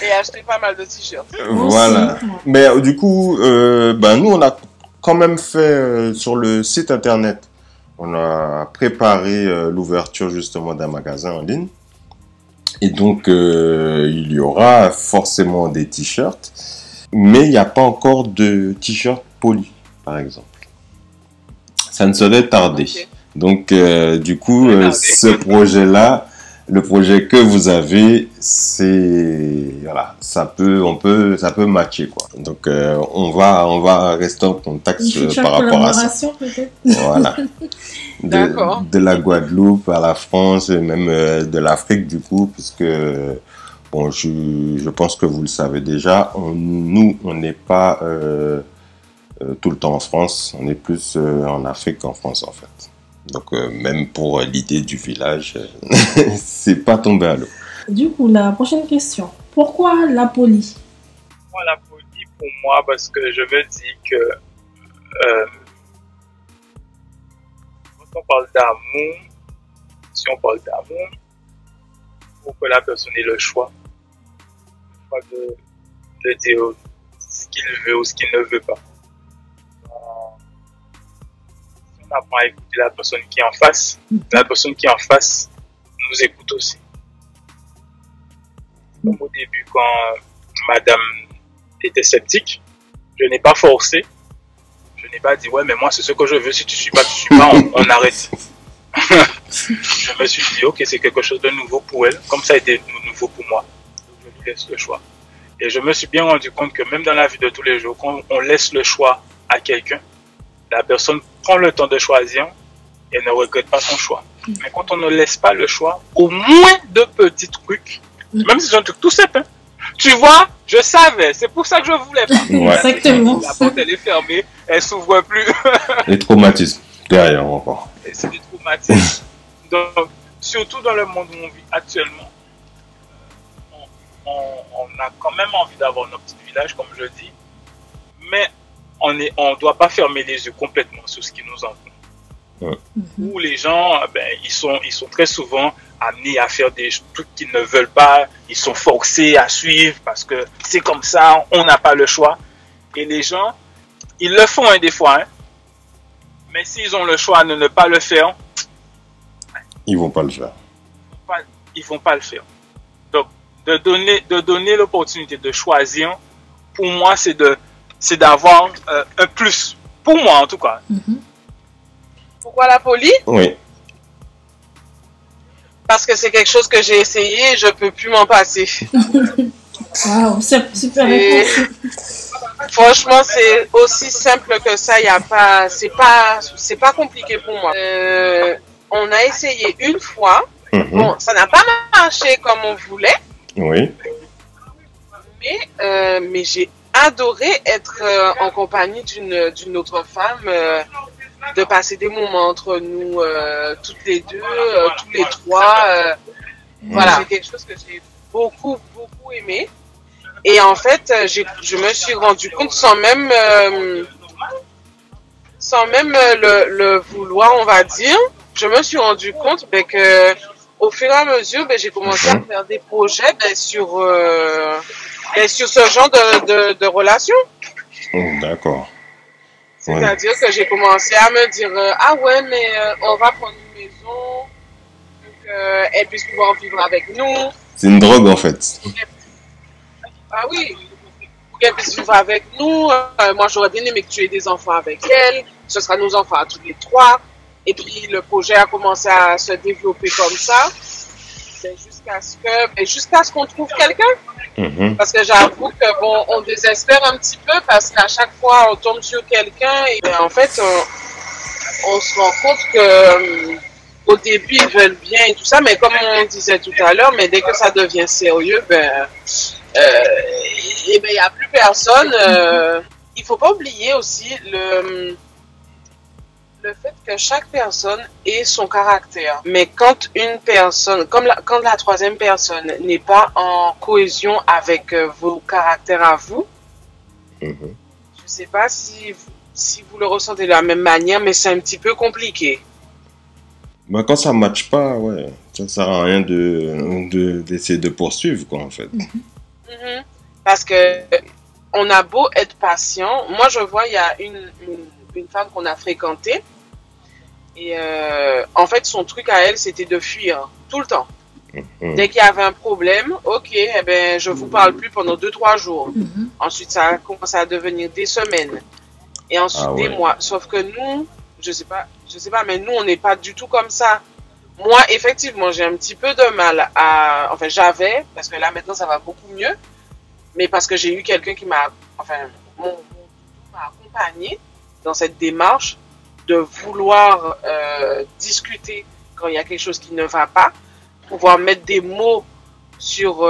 Et acheter pas mal de t-shirts. Voilà. Mais du coup, nous, on a quand même fait sur le site internet. On a préparé l'ouverture justement d'un magasin en ligne. Et donc, il y aura forcément des t-shirts. Mais il n'y a pas encore de t-shirts polis, par exemple. Ça ne serait tardé. Okay. Donc, du coup, ce projet-là, le projet que vous avez, c'est... Voilà, ça peut matcher, quoi. Donc, on va rester en contact par rapport à ça. Peut-être. Voilà. De la Guadeloupe à la France et même de l'Afrique, du coup, puisque... Bon, je pense que vous le savez déjà, nous, on n'est pas tout le temps en France, on est plus en Afrique qu'en France, en fait. Donc, même pour l'idée du village, c'est pas tombé à l'eau. Du coup, la prochaine question. Pourquoi la poly? La poly, pour moi parce que je me dis que quand on parle d'amour, si on parle d'amour, il faut que la personne ait le choix de dire ce qu'il veut ou ce qu'il ne veut pas. Si on apprend à écouter la personne qui est en face, la personne qui est en face nous écoute aussi. Comme au début, quand madame était sceptique, je n'ai pas forcé. Je n'ai pas dit, ouais, mais moi, c'est ce que je veux. Si tu suis pas, on arrête. Je me suis dit, ok, c'est quelque chose de nouveau pour elle, comme ça a été nouveau pour moi. Donc, je lui laisse le choix. Et je me suis bien rendu compte que même dans la vie de tous les jours, quand on laisse le choix à quelqu'un, la personne prend le temps de choisir et ne regrette pas son choix. Mais quand on ne laisse pas le choix, au moins de petits trucs, même si c'est un truc tout simple, hein, tu vois, je savais, c'est pour ça que je voulais pas. Ouais. Exactement. La porte, elle est fermée, elle s'ouvre plus. Les traumatismes derrière encore. Et c'est des traumatismes. Donc, surtout dans le monde où on vit actuellement, on a quand même envie d'avoir nos petits villages, comme je dis, mais on ne doit pas fermer les yeux complètement sur ce qui nous entoure. Ouais. Où les gens, ils sont très souvent amenés à faire des trucs qu'ils ne veulent pas, ils sont forcés à suivre parce que c'est comme ça, on n'a pas le choix. Et les gens, ils le font des fois, hein, mais s'ils ont le choix de ne pas le faire, Ils vont pas le faire. ils vont pas le faire. Donc, de donner l'opportunité de choisir, pour moi, c'est d'avoir un plus. Pour moi, en tout cas. Pourquoi la folie? Oui. Parce que c'est quelque chose que j'ai essayé et je peux plus m'en passer. Waouh, c'est super Et réponse. franchement, c'est aussi simple que ça. Y a pas, c'est pas compliqué pour moi. On a essayé une fois. Bon, ça n'a pas marché comme on voulait, Oui. mais j'ai adoré être en compagnie d'une autre femme, de passer des moments entre nous, toutes les deux, tous les trois. Voilà, c'est quelque chose que j'ai beaucoup aimé. Et en fait, je me suis rendu compte sans même le vouloir, on va dire, je me suis rendu compte que au fur et à mesure, j'ai commencé à faire des projets sur ce genre de relation. D'accord. C'est-à-dire que j'ai commencé à me dire ah ouais, mais on va prendre une maison pour qu'elle puisse pouvoir vivre avec nous. C'est une drogue en fait. Ah oui, pour qu'elle puisse vivre avec nous. Moi, j'aurais bien aimé que tu aies des enfants avec elle. Ce sera nos enfants à tous les trois. Et puis, le projet a commencé à se développer comme ça. Jusqu'à ce qu'on trouve quelqu'un. Parce que j'avoue que bon, on désespère un petit peu parce qu'à chaque fois, on tombe sur quelqu'un et en fait, on se rend compte que au début, ils veulent bien et tout ça, mais comme on disait tout à l'heure, mais dès que ça devient sérieux, il n'y a plus personne. Il faut pas oublier aussi le fait que chaque personne ait son caractère. Mais quand une personne, quand la troisième personne n'est pas en cohésion avec vos caractères à vous, je sais pas si vous le ressentez de la même manière, mais c'est un petit peu compliqué. Bah, quand ça ne matche pas, ouais, ça ne sert à rien d'essayer de poursuivre, quoi, en fait. Parce que on a beau être patient. Moi, je vois, il y a une femme qu'on a fréquentée. Et en fait, son truc à elle, c'était de fuir tout le temps. Dès qu'il y avait un problème, ok, je vous parle plus pendant 2-3 jours. Ensuite, ça a commencé à devenir des semaines. Et ensuite des mois. Sauf que nous, je sais pas, mais nous, on n'est pas du tout comme ça. Moi, effectivement, j'ai un petit peu de mal à... Enfin, j'avais, parce que là, maintenant, ça va beaucoup mieux. Mais parce que j'ai eu quelqu'un qui m'a... Enfin, m'a accompagné dans cette démarche de vouloir discuter quand il y a quelque chose qui ne va pas, pouvoir mettre des mots sur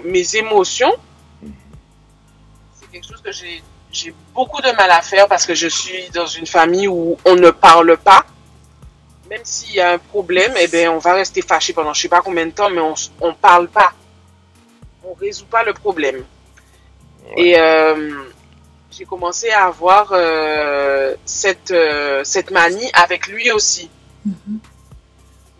mes émotions. C'est quelque chose que j'ai beaucoup de mal à faire parce que je suis dans une famille où on ne parle pas. Même s'il y a un problème, on va rester fâché pendant je sais pas combien de temps, mais on parle pas. On résout pas le problème. Et j'ai commencé à avoir cette manie avec lui aussi.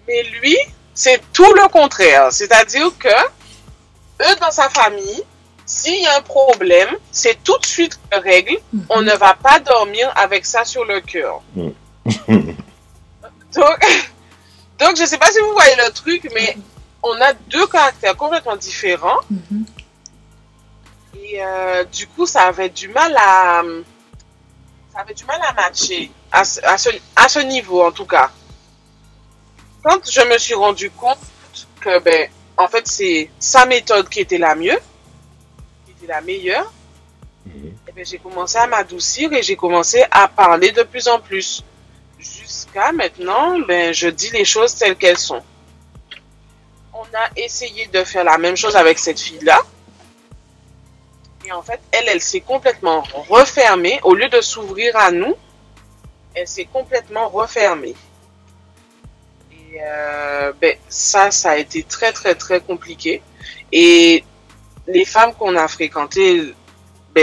Mais lui, c'est tout le contraire. C'est-à-dire que eux, dans sa famille, s'il y a un problème, c'est tout de suite une règle. On ne va pas dormir avec ça sur le cœur. Donc, je ne sais pas si vous voyez le truc, mais on a deux caractères complètement différents. Et du coup, ça avait du mal à matcher à ce niveau, en tout cas. Quand je me suis rendu compte que, en fait, c'est sa méthode qui était la mieux, qui était la meilleure, et j'ai commencé à m'adoucir et j'ai commencé à parler de plus en plus. Jusqu'à maintenant, je dis les choses telles qu'elles sont. On a essayé de faire la même chose avec cette fille-là. Et en fait, elle s'est complètement refermée. Au lieu de s'ouvrir à nous, elle s'est complètement refermée. Et ça a été très, très, très compliqué. Et les femmes qu'on a fréquentées,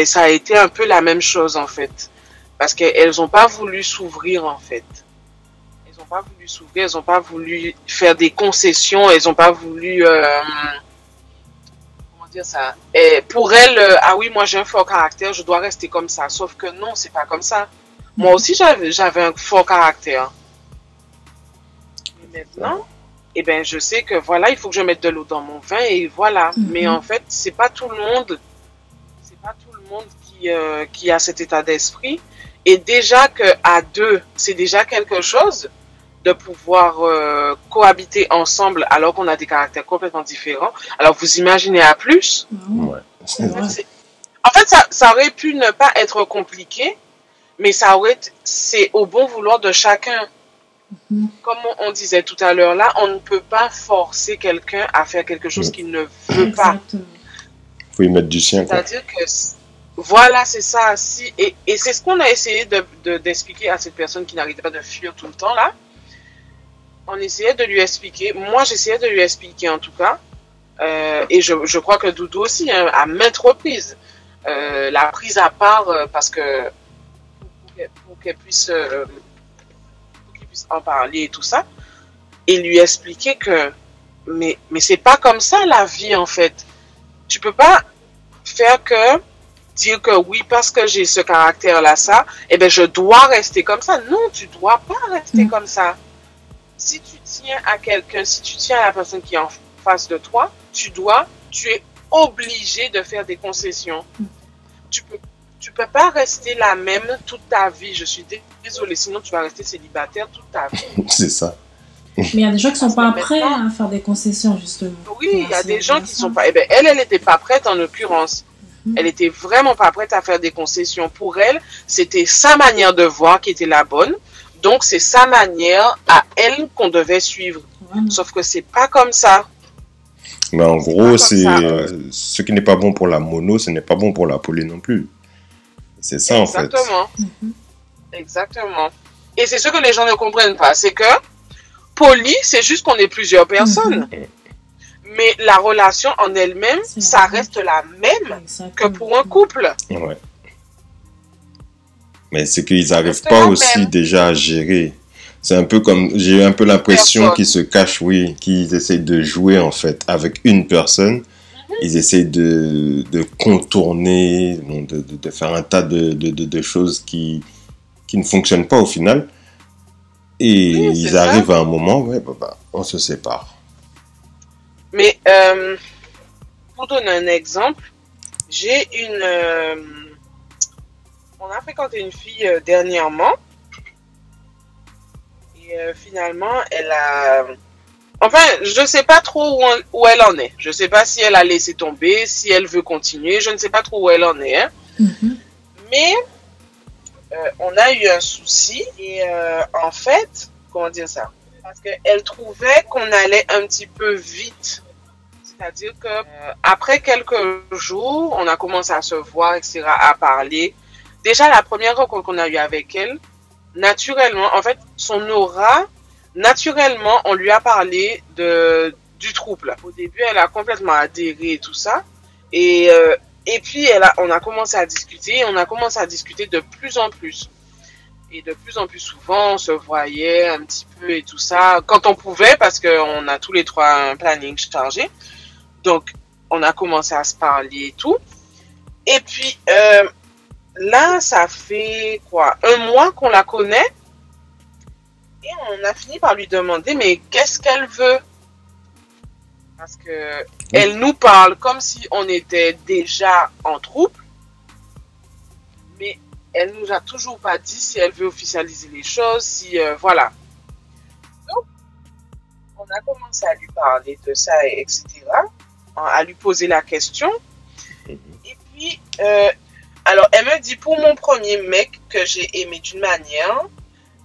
ça a été un peu la même chose, en fait. Parce qu'elles n'ont pas voulu s'ouvrir, en fait. Elles n'ont pas voulu s'ouvrir, elles n'ont pas voulu faire des concessions, elles n'ont pas voulu... comment dire ça? Et pour elles, ah oui, moi j'ai un fort caractère, je dois rester comme ça. Sauf que non, c'est pas comme ça. Moi aussi, j'avais un fort caractère. Mais maintenant, je sais que voilà, il faut que je mette de l'eau dans mon vin et voilà. Mais en fait, c'est pas tout le monde qui a cet état d'esprit. Et déjà qu'à deux, c'est déjà quelque chose de pouvoir cohabiter ensemble alors qu'on a des caractères complètement différents. Alors vous imaginez à plus. Ouais. En fait, ça aurait pu ne pas être compliqué, mais c'est au bon vouloir de chacun. Comme on disait tout à l'heure là, on ne peut pas forcer quelqu'un à faire quelque chose qu'il ne veut pas. Faut y mettre du sien, quoi. C'est-à-dire que voilà, c'est ça. Et c'est ce qu'on a essayé d'expliquer à cette personne qui n'arrêtait pas de fuir tout le temps là. On essayait de lui expliquer. Moi, j'essayais de lui expliquer en tout cas. Et je crois que Doudou aussi, hein, à maintes reprises, l'a prise à part parce que pour qu'elle puisse en parler et tout ça, et lui expliquer que mais c'est pas comme ça la vie en fait. Tu peux pas dire que oui, parce que j'ai ce caractère-là, ça, je dois rester comme ça. Non, tu dois pas rester comme ça. Si tu tiens à quelqu'un, si tu tiens à la personne qui est en face de toi, tu es obligé de faire des concessions. Tu peux pas rester la même toute ta vie. Je suis désolée, sinon tu vas rester célibataire toute ta vie. C'est ça. Mais il y a des gens qui sont pas prêts à faire des concessions, justement. Oui, il y a des gens qui sont pas... elle n'était pas prête en l'occurrence. Elle était vraiment pas prête à faire des concessions. Pour elle, c'était sa manière de voir qui était la bonne. Donc, c'est sa manière à elle qu'on devait suivre. Sauf que c'est pas comme ça. Mais en gros, ce qui n'est pas bon pour la mono, ce n'est pas bon pour la poly non plus. C'est ça, en fait. Exactement. Exactement. Et c'est ce que les gens ne comprennent pas. C'est que poly, c'est juste qu'on est plusieurs personnes. Mais la relation en elle-même, ça reste la même que pour un couple. Ouais. Mais c'est qu'ils n'arrivent pas aussi déjà à gérer. C'est un peu comme, j'ai un peu l'impression qu'ils se cachent, oui, qu'ils essayent de jouer en fait avec une personne. Ils essayent de contourner, de faire un tas de choses qui ne fonctionnent pas au final. Et ils arrivent à un moment, on se sépare. Mais pour donner un exemple, on a fréquenté une fille dernièrement et finalement elle a... Enfin, je ne sais pas trop où elle en est. Je ne sais pas si elle a laissé tomber, si elle veut continuer. Je ne sais pas trop où elle en est. Hein. Mais on a eu un souci et en fait, comment dire ça? Parce qu'elle trouvait qu'on allait un petit peu vite. C'est-à-dire que après quelques jours, on a commencé à se voir, etc., à parler. Déjà, la première rencontre qu'on a eue avec elle, naturellement, en fait, son aura, naturellement, on lui a parlé du trouble. Au début, elle a complètement adhéré et tout ça. Et Et puis, on a commencé à discuter, de plus en plus. Et de plus en plus souvent, on se voyait un petit peu et tout ça, quand on pouvait, parce qu'on a tous les trois un planning chargé. Donc, on a commencé à se parler et tout. Et puis, là, ça fait quoi, 1 mois qu'on la connaît. Et on a fini par lui demander, mais qu'est-ce qu'elle veut? Parce que elle nous parle comme si on était déjà en trouble. Mais elle nous a toujours pas dit si elle veut officialiser les choses, si voilà. Donc, on a commencé à lui parler de ça, etc. À lui poser la question. Et puis, alors elle me dit, pour mon premier mec que j'ai aimé d'une manière,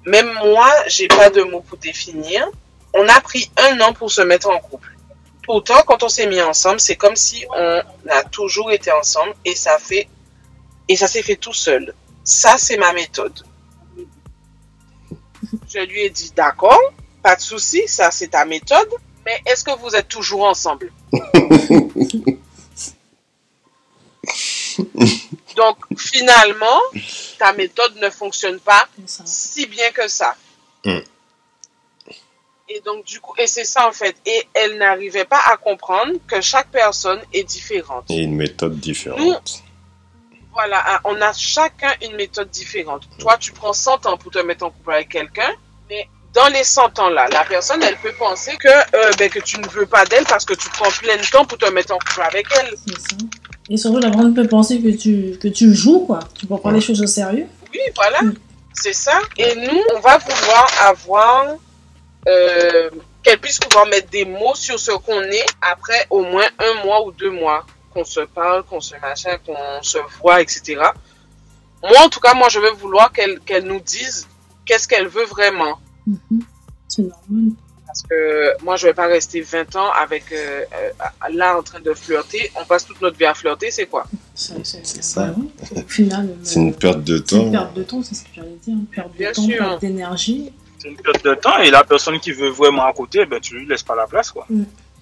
même moi, j'ai pas de mots pour définir. On a pris 1 an pour se mettre en couple. Pourtant, quand on s'est mis ensemble, c'est comme si on a toujours été ensemble et ça s'est fait tout seul. Ça, c'est ma méthode. Je lui ai dit, d'accord, pas de souci, ça c'est ta méthode, mais est-ce que vous êtes toujours ensemble? Donc, finalement, ta méthode ne fonctionne pas si bien que ça. Et donc, du coup, et c'est ça en fait. Et elle n'arrivait pas à comprendre que chaque personne est différente. Et une méthode différente. Nous, voilà, on a chacun une méthode différente. Toi, tu prends 100 ans pour te mettre en couple avec quelqu'un, mais dans les 100 ans là, la personne, elle peut penser que tu ne veux pas d'elle parce que tu prends plein de temps pour te mettre en couple avec elle. C'est ça. Et surtout, la personne peut penser que tu joues, quoi. Tu prends pas les choses au sérieux. Oui, voilà. C'est ça. Et nous, on va vouloir avoir... qu'elle puisse pouvoir mettre des mots sur ce qu'on est après au moins 1 mois ou 2 mois qu'on se parle, qu'on se machin, qu'on se voit, etc. Moi, en tout cas, je vais vouloir qu'elle nous dise qu'est-ce qu'elle veut vraiment. C'est normal. Parce que moi, je vais pas rester 20 ans avec là en train de flirter. On passe toute notre vie à flirter, c'est quoi? C'est ça. Au final, c'est une perte de temps. C'est une perte de temps, c'est ce que j'allais dire. Une perte de temps, perte d'énergie. C'est une perte de temps et la personne qui veut vraiment à côté, tu lui laisses pas la place, quoi.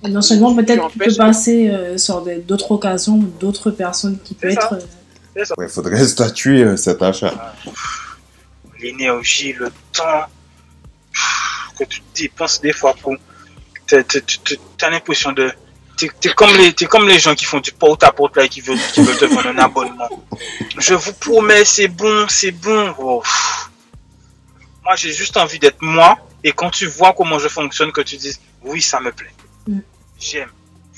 Et non seulement peut-être tu peux passer sur d'autres occasions, d'autres personnes qui peuvent être... Il faudrait statuer cet achat. L'énergie, le temps que tu dépenses des fois pour... T'as l'impression de... T'es comme les gens qui font du porte-à-porte là et qui veulent te vendre un abonnement. Je vous promets, c'est bon. Oh. Moi, j'ai juste envie d'être moi. Et quand tu vois comment je fonctionne, que tu dises, oui, ça me plaît. J'aime.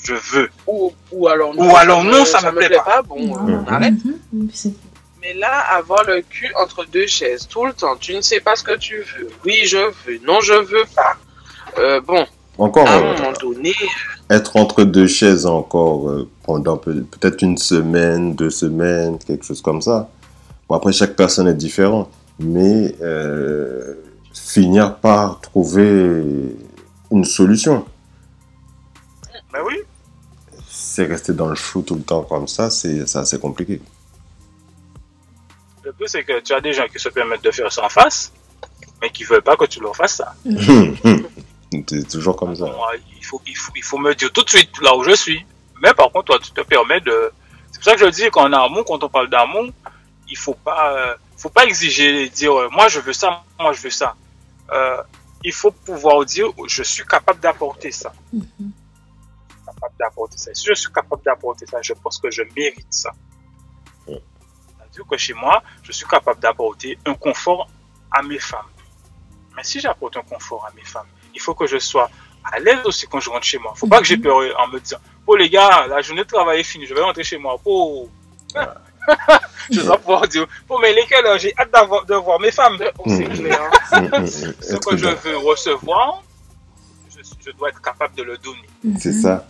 Je veux. Ou alors non, ça me plaît pas. Bon, on arrête. Mais là, avoir le cul entre 2 chaises tout le temps, tu ne sais pas ce que tu veux. Oui, je veux. Non, je veux pas. Encore, à un moment donné... Être entre 2 chaises encore pendant peut-être 1 semaine, 2 semaines, quelque chose comme ça. Bon, après, chaque personne est différente. Mais finir par trouver une solution. Ben oui. C'est rester dans le flou tout le temps comme ça, c'est assez compliqué. Le plus, c'est que tu as des gens qui se permettent de faire ça en face, mais qui ne veulent pas que tu leur fasses ça. C'est toujours comme ça. Moi, il faut me dire tout de suite là où je suis. Mais par contre, toi, tu te permets de... C'est pour ça que je dis qu'en amour, quand on parle d'amour, il faut pas exiger et dire moi je veux ça, moi je veux ça. Il faut pouvoir dire je suis capable d'apporter ça. Si je suis capable d'apporter ça, je pense que je mérite ça. C'est-à-dire que chez moi, je suis capable d'apporter un confort à mes femmes. Mais si j'apporte un confort à mes femmes, il faut que je sois à l'aise aussi quand je rentre chez moi. Il ne faut pas que j'ai peur en me disant les gars, la journée de travail est finie, je vais rentrer chez moi. Je dois pouvoir dire mais lesquels j'ai hâte de voir mes femmes. C'est clair. Ce que je veux recevoir, je dois être capable de le donner. C'est ça.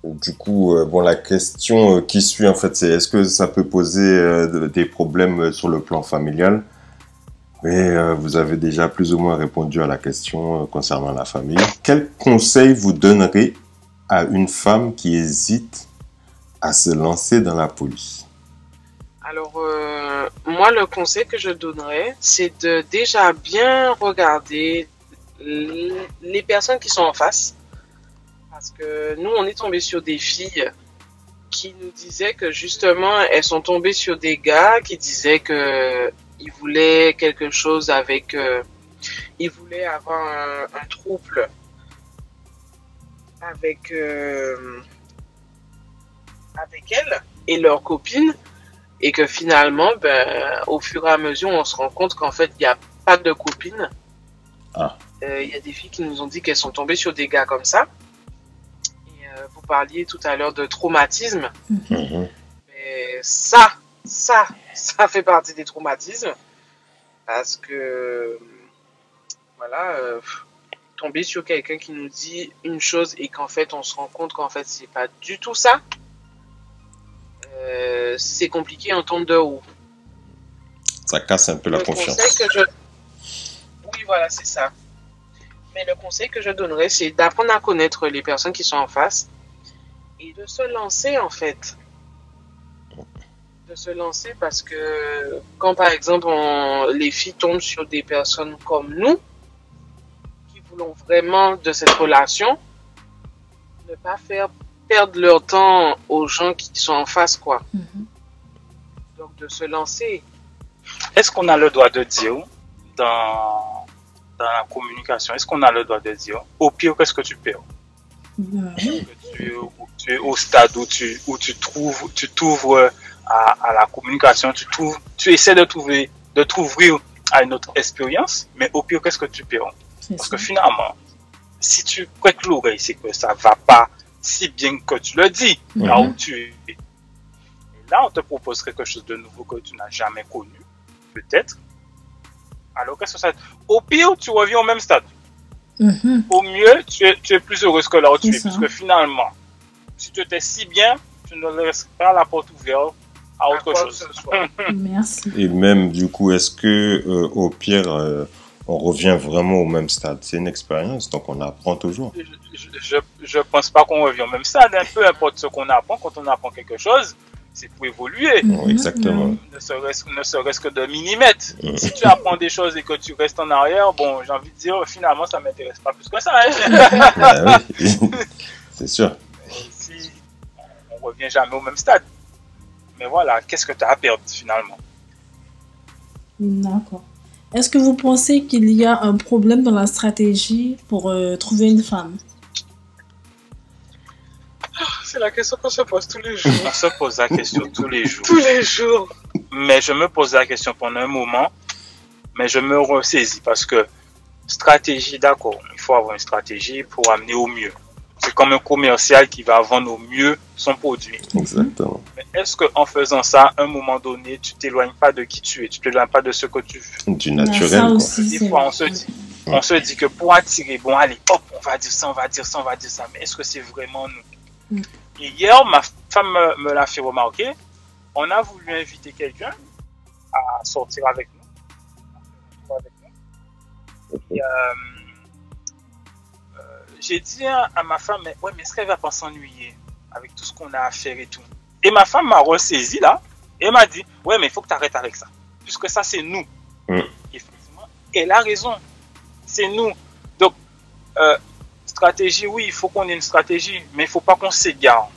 Du coup, la question qui suit en fait, c'est est-ce que ça peut poser des problèmes sur le plan familial? Et vous avez déjà plus ou moins répondu à la question concernant la famille. Quel conseil vous donnerez à une femme qui hésite à se lancer dans la police? Alors, moi, le conseil que je donnerais, c'est de déjà bien regarder les personnes qui sont en face. Parce que nous, on est tombé sur des filles qui nous disaient que justement, elles sont tombées sur des gars qui disaient que ils voulaient quelque chose avec, ils voulaient avoir un trouble avec, avec elles et leurs copines, et que finalement, au fur et à mesure, on se rend compte qu'en fait, il n'y a pas de copines. Ah. Il y a des filles qui nous ont dit qu'elles sont tombées sur des gars comme ça. Et vous parliez tout à l'heure de traumatisme. Mhm. Mais ça fait partie des traumatismes. Parce que, voilà, tomber sur quelqu'un qui nous dit une chose et qu'en fait, on se rend compte qu'en fait, c'est pas du tout ça. C'est compliqué en temps de haut. Ça casse un peu la confiance. Oui, voilà, c'est ça. Mais le conseil que je donnerais, c'est d'apprendre à connaître les personnes qui sont en face et de se lancer, en fait. De se lancer parce que quand, par exemple, les filles tombent sur des personnes comme nous, qui voulons vraiment de cette relation, ne pas faire perdre leur temps aux gens qui sont en face, quoi. Donc, de se lancer. Est-ce qu'on a le droit de dire dans la communication, est-ce qu'on a le droit de dire au pire, qu'est-ce que tu perds? Tu es au stade où tu t'ouvres à la communication, tu essaies de t'ouvrir à une autre expérience, mais au pire, qu'est-ce que tu perds? Parce que finalement, si tu prêtes l'oreille, c'est que ça va pas si bien que tu le dis, là où tu es. Et là, on te propose quelque chose de nouveau que tu n'as jamais connu, peut-être. Alors, qu'est-ce que ça... Au pire, tu reviens au même stade. Au mieux, tu es plus heureuse que là où tu es. Parce que finalement, si tu étais si bien, tu ne laisses pas la porte ouverte à autre chose. Merci. Et même, du coup, est-ce que, au pire, on revient vraiment au même stade? C'est une expérience, donc on apprend toujours. Je pense pas qu'on revient au même stade. Peu importe ce qu'on apprend, quand on apprend quelque chose, c'est pour évoluer. Exactement. Ne serait-ce que de millimètres. Si tu apprends des choses et que tu restes en arrière, bon, j'ai envie de dire, finalement, ça m'intéresse pas plus que ça. Ah, oui. C'est sûr. Si on revient jamais au même stade. Mais voilà, qu'est-ce que tu as à perdre finalement? D'accord. Est-ce que vous pensez qu'il y a un problème dans la stratégie pour trouver une femme? C'est la question qu'on se pose tous les jours. On se pose la question tous les jours. Tous les jours. Mais je me pose la question pendant un moment, mais je me ressaisis parce que stratégie, d'accord, il faut avoir une stratégie pour amener au mieux. C'est comme un commercial qui va vendre au mieux son produit. Exactement. Mais est-ce qu'en faisant ça, à un moment donné, tu t'éloignes pas de qui tu es, tu t'éloignes pas de ce que tu veux? Du naturel. Ça Quoi. aussi, Des fois, on se dit que pour attirer, bon, allez, hop, on va dire ça, on va dire ça, on va dire ça, mais est-ce que c'est vraiment nous? Et hier, ma femme me l'a fait remarquer. On a voulu inviter quelqu'un à sortir avec nous. Et, j'ai dit à ma femme, mais est-ce qu'elle va pas s'ennuyer avec tout ce qu'on a à faire et tout? Et ma femme m'a ressaisi là, et m'a dit, ouais, mais il faut que tu arrêtes avec ça. Puisque ça, c'est nous. Effectivement, elle a raison. C'est nous. Donc, stratégie, oui, il faut qu'on ait une stratégie, mais il ne faut pas qu'on s'égare.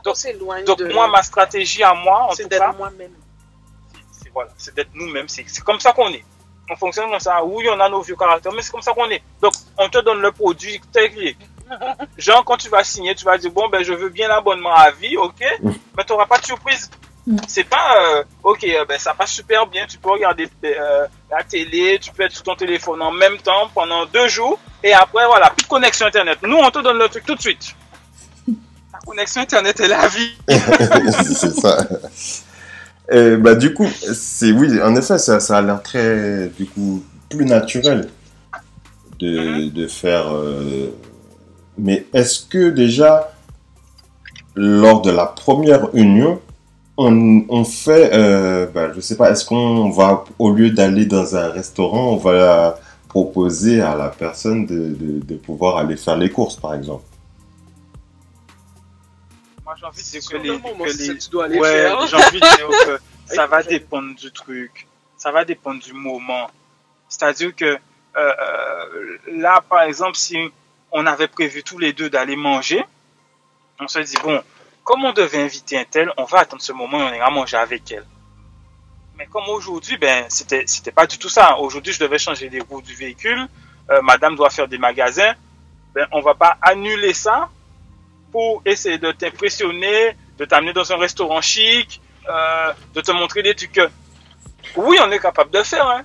Donc moi, ma stratégie à moi, en tout cas, c'est d'être moi-même. C'est d'être nous-mêmes. C'est comme ça qu'on est. On fonctionne comme ça. Oui, on a nos vieux caractères, mais c'est comme ça qu'on est. Donc, on te donne le produit tel qu'il est. Genre, quand tu vas signer, tu vas dire, bon, je veux bien l'abonnement à vie, ok, mais tu n'auras pas de surprise. C'est pas, ok, ça passe super bien, tu peux regarder la télé, tu peux être sur ton téléphone en même temps pendant 2 jours, et après, voilà, plus de connexion Internet. Nous, on te donne le truc tout de suite. La connexion Internet est la vie. C'est ça. Et du coup, oui, en effet, ça a l'air très, du coup, plus naturel de faire. Mais est-ce que déjà, lors de la première union, on fait, je sais pas, est-ce qu'on va, au lieu d'aller dans un restaurant, on va proposer à la personne de pouvoir aller faire les courses, par exemple? Moi, j'ai envie de dire que tu dois aller faire. J'ai envie de dire que ça va dépendre du truc, ça va dépendre du moment. C'est-à-dire que là, par exemple, si on avait prévu tous les deux d'aller manger, on se dit, bon, comme on devait inviter un tel, on va attendre ce moment et on ira manger avec elle. Mais comme aujourd'hui, ben, c'était pas du tout ça. Aujourd'hui, je devais changer les roues du véhicule. Madame doit faire des magasins. Ben, on va pas annuler ça pour essayer de t'impressionner, de t'amener dans un restaurant chic, de te montrer des trucs que, oui, on est capable de faire, hein,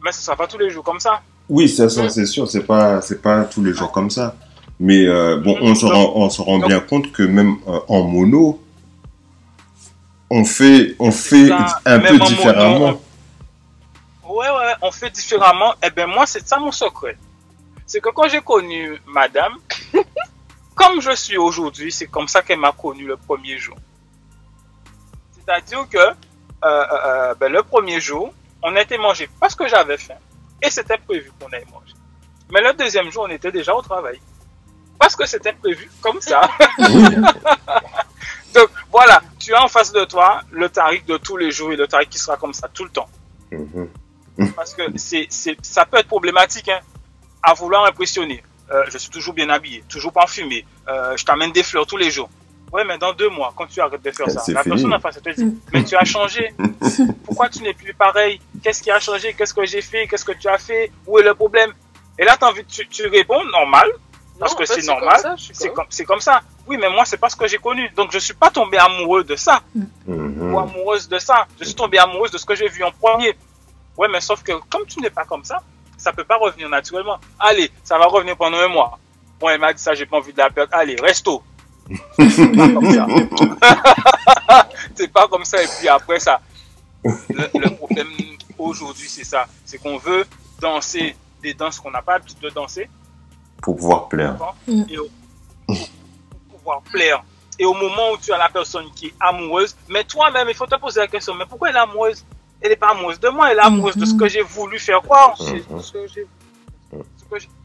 mais ce sera pas tous les jours comme ça. Oui, ça, c'est sûr, c'est pas tous les jours comme ça. Mais bon, on se rend bien compte que même en mono, on fait un peu différemment. Ouais, on fait différemment. Eh ben moi, c'est ça mon secret. C'est que quand j'ai connu madame, comme je suis aujourd'hui, c'est comme ça qu'elle m'a connu le premier jour. C'est-à-dire que ben, le premier jour, on a été manger parce que j'avais faim. Et c'était prévu qu'on aille manger. Mais le deuxième jour, on était déjà au travail. Parce que c'était prévu comme ça. Donc voilà, tu as en face de toi le tarif de tous les jours et le tarif qui sera comme ça tout le temps. Parce que ça peut être problématique, hein, à vouloir impressionner. Je suis toujours bien habillé, toujours parfumé. Je t'amène des fleurs tous les jours. Ouais, mais dans 2 mois, quand tu arrêtes de faire ça, la personne en face te dit, mais tu as changé. Pourquoi tu n'es plus pareil? Qu'est-ce qui a changé? Qu'est-ce que j'ai fait? Qu'est-ce que tu as fait? Où est le problème? Et là, tu réponds normal, parce que c'est normal. C'est comme ça. Oui, mais moi, c'est pas ce que j'ai connu. Donc, je suis pas tombé amoureux de ça. Ou amoureuse de ça. Je suis tombé amoureuse de ce que j'ai vu en premier. Ouais, mais sauf que comme tu n'es pas comme ça, ça peut pas revenir naturellement. Allez, ça va revenir pendant 1 mois. Bon, elle m'a dit ça, j'ai pas envie de la perdre. Allez, resto. C'est pas comme ça. C'est pas comme ça. Et puis après ça, le problème aujourd'hui, c'est ça. C'est qu'on veut danser des danses qu'on n'a pas l'habitude de danser. Pour pouvoir plaire. Pour pouvoir plaire. Et au moment où tu as la personne qui est amoureuse, mais toi-même, il faut te poser la question, mais pourquoi elle est amoureuse? Elle n'est pas amoureuse de moi, elle est amoureuse de ce que j'ai voulu faire croire. Ce que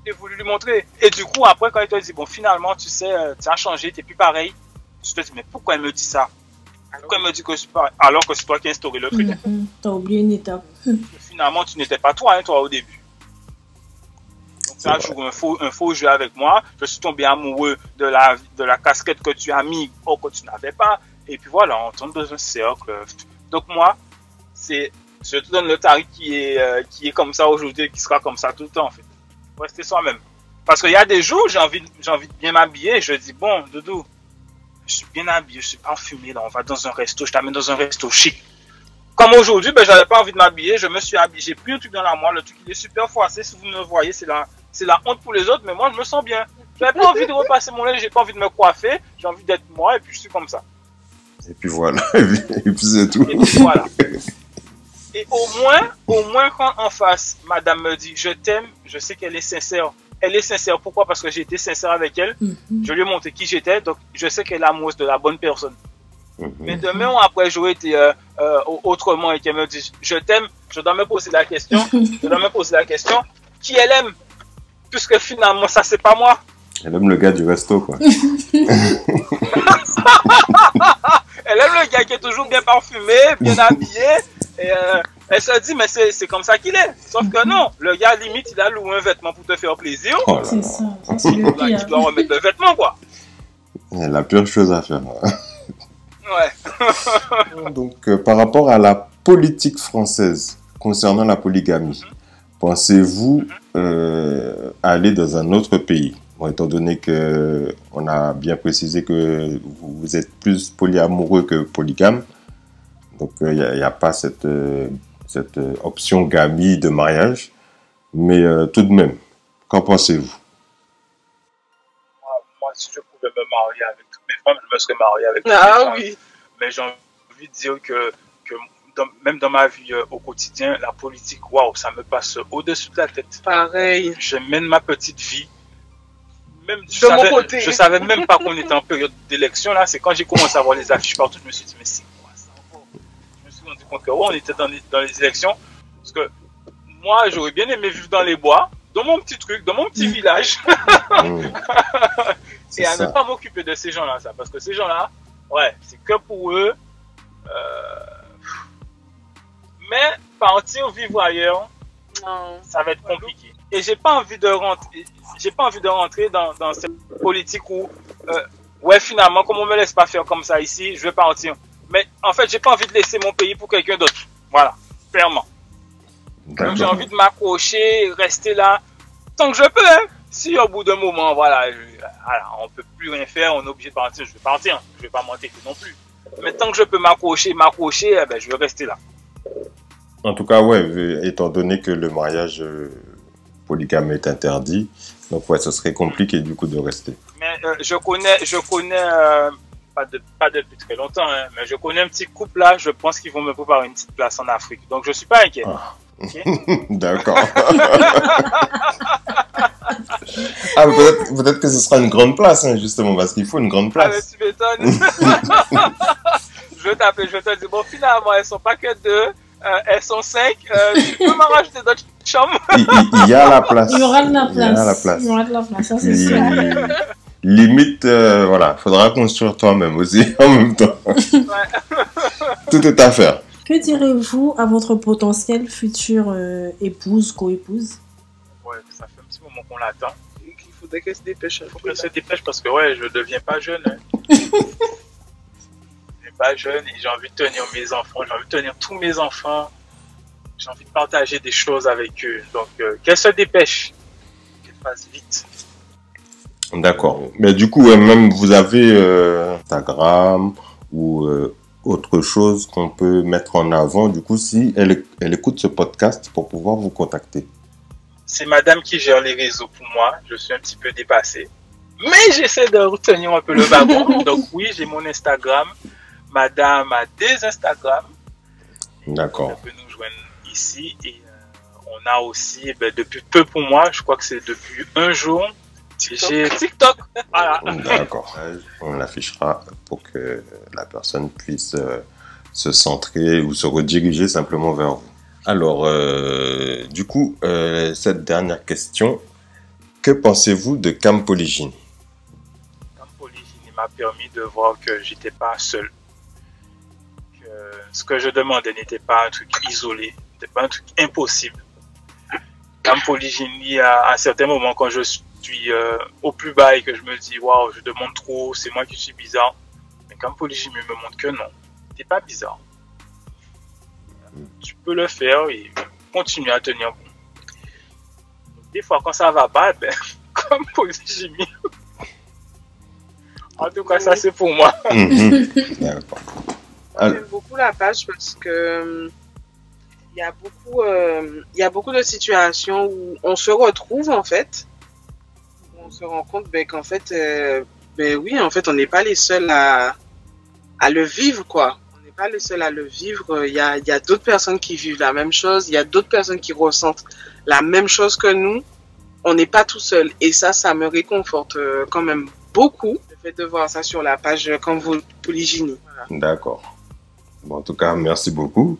j'ai voulu lui montrer. Et du coup, après, quand elle te dit, bon, finalement, tu sais, tu as changé, tu n'es plus pareil, tu te dis, mais pourquoi elle me dit ça? Pourquoi elle me dit que je suis pareil? Alors que c'est toi qui as instauré le truc. T'as oublié une étape. Finalement, tu n'étais pas toi, hein, toi, au début. Donc, ça joue un faux jeu avec moi. Je suis tombé amoureux de la casquette que tu as mis, or que tu n'avais pas. Et puis voilà, on tombe dans un cercle. Donc, moi, je te donne le tarif qui est comme ça aujourd'hui, qui sera comme ça tout le temps, en fait. Rester soi-même. Parce qu'il y a des jours, j'ai envie de bien m'habiller, je dis, bon, Doudou, je suis bien habillé, je suis parfumé, là, on va dans un resto, je t'amène dans un resto chic. Comme aujourd'hui, ben, j'avais pas envie de m'habiller, je me suis habillé, j'ai pris un truc dans la main, le truc il est super froissé, si vous me voyez, c'est la honte pour les autres, mais moi, je me sens bien. J'avais pas envie de repasser mon linge, j'ai pas envie de me coiffer, j'ai envie d'être moi, et puis je suis comme ça. Et puis voilà, et puis c'est tout. Et puis voilà. Et au moins quand en face, madame me dit je t'aime, je sais qu'elle est sincère. Elle est sincère, pourquoi? Parce que j'ai été sincère avec elle. Je lui ai montré qui j'étais, donc je sais qu'elle est amoureuse de la bonne personne. Mais demain ou après, j'aurais été autrement et qu'elle me dit je t'aime, je dois me poser la question, qui elle aime, puisque finalement, ça c'est pas moi. Elle aime le gars du resto, quoi. Elle aime le gars qui est toujours bien parfumé, bien habillé. Et elle se dit, mais c'est comme ça qu'il est. Sauf que non, le gars, limite, il a loué un vêtement pour te faire plaisir. Oh c'est ça, c'est le pire. Tu dois remettre le vêtement, quoi. C'est la pire chose à faire. Ouais. Donc, par rapport à la politique française concernant la polygamie, pensez-vous aller dans un autre pays? Bon, étant donné qu'on a bien précisé que vous êtes plus polyamoureux que polygame, donc il n'y a pas cette option gamie de mariage, mais tout de même, qu'en pensez-vous? Moi, si je pouvais me marier avec toutes mes femmes, je me serais marié avec toutes mes femmes. Oui. Mais j'ai envie de dire que même dans ma vie au quotidien, la politique, waouh, ça me passe au-dessus de la tête. Pareil. Je mène ma petite vie. Même, je savais même pas qu'on était en période d'élection, là. C'est quand j'ai commencé à voir les affiches partout, je me suis dit, mais c'est quoi ça encore? Je me suis rendu compte que, on était dans les élections. Parce que moi, j'aurais bien aimé vivre dans les bois, dans mon petit truc, dans mon petit village. Et à ne pas m'occuper de ces gens-là, ça. Parce que ces gens-là, ouais, c'est que pour eux. Mais partir vivre ailleurs, ça va être compliqué. Et j'ai pas envie de rentrer dans cette politique où ouais, finalement, comme on me laisse pas faire comme ça ici, je vais partir. Mais en fait, j'ai pas envie de laisser mon pays pour quelqu'un d'autre. Voilà, clairement. Donc j'ai envie de m'accrocher, rester là tant que je peux. Hein. Si au bout d'un moment, voilà, on peut plus rien faire, on est obligé de partir, je vais partir. Je vais pas m'entêter non plus. Mais tant que je peux m'accrocher, eh ben, je vais rester là. En tout cas, ouais, étant donné que le mariage polygame est interdit, donc ouais, ce serait compliqué du coup de rester. Mais je connais pas depuis très longtemps, hein, mais je connais un petit couple là, je pense qu'ils vont me préparer une petite place en Afrique. Donc je suis pas inquiet. Ah. Okay? D'accord. Ah, peut-être que ce sera une grande place, hein, justement, parce qu'il faut une grande place. Ah, mais tu m'étonnes. Je t'appelle, je te dis, bon, finalement, elles sont pas que 2, elles sont 5. Tu peux m'en rajouter d'autres chambres? Il y a la place. Il y aura de la place. Il y a la place. Il y aura de la place, ça c'est sûr. Limite, voilà, faudra construire toi-même aussi, en même temps. Ouais. Tout est à faire. Que direz-vous à votre potentielle future épouse, co-épouse? Ouais, ça fait un petit moment qu'on l'attend. Il faudrait qu'elle se dépêche. Il faut qu'elle se dépêche parce que, ouais, je ne deviens pas jeune. Hein. Je ne deviens pas jeune et j'ai envie de tenir mes enfants, j'ai envie de tenir tous mes enfants. J'ai envie de partager des choses avec eux. Donc, qu'elle se dépêche, qu'elle fasse vite. D'accord. Mais du coup, même vous avez Instagram ou autre chose qu'on peut mettre en avant, du coup, si elle écoute ce podcast pour pouvoir vous contacter. C'est madame qui gère les réseaux pour moi. Je suis un petit peu dépassé. Mais j'essaie de retenir un peu le wagon. Donc oui, j'ai mon Instagram. Madame a des Instagram. D'accord. Elle peut nous joindre ici. Et on a aussi, depuis peu pour moi, je crois que c'est depuis un jour, j'ai TikTok. Voilà. D'accord. On l'affichera pour que la personne puisse se centrer ou se rediriger simplement vers vous. Alors, du coup, cette dernière question, que pensez-vous de Camp Polygynie? Camp Polygynie m'a permis de voir que j'étais pas seul. Que ce que je demandais n'était pas un truc isolé, n'était pas un truc impossible. Camp Polygynie, à certains moments, quand je suis au plus bas et que je me dis waouh, je demande trop, c'est moi qui suis bizarre. Mais Camp Polygynie me montre que non, t'es pas bizarre. Tu peux le faire et continuer à tenir bon. Donc, des fois, quand ça va pas, comme Polygynie. En tout cas, ça c'est pour moi. D'accord. J'aime beaucoup la page parce que il y a beaucoup de situations où on se retrouve en fait. On se rend compte qu'en fait, oui, en fait, on n'est pas les seuls à le vivre, quoi. On n'est pas les seuls à le vivre. Il y a d'autres personnes qui vivent la même chose. Il y a d'autres personnes qui ressentent la même chose que nous. On n'est pas tout seul. Et ça me réconforte quand même beaucoup. Le fait de voir ça sur la page Camp Polygynie. Voilà. D'accord. Bon, en tout cas, merci beaucoup.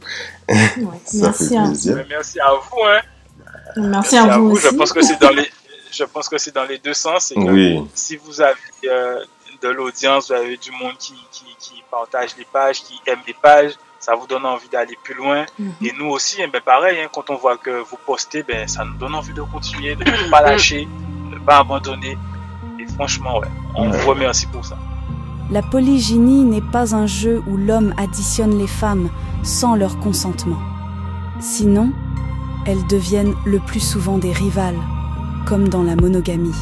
Ouais, Ça fait plaisir. Merci à vous. Hein. Merci à vous aussi. Je pense que c'est dans les deux sens. Et que Oui. Si vous avez de l'audience, vous avez du monde qui partage les pages, qui aime les pages, ça vous donne envie d'aller plus loin. Et nous aussi, pareil, hein, quand on voit que vous postez, ça nous donne envie de continuer, de ne pas lâcher, de ne pas abandonner. Et franchement, on vous remercie pour ça. La polygynie n'est pas un jeu où l'homme additionne les femmes sans leur consentement. Sinon, elles deviennent le plus souvent des rivales, comme dans la monogamie.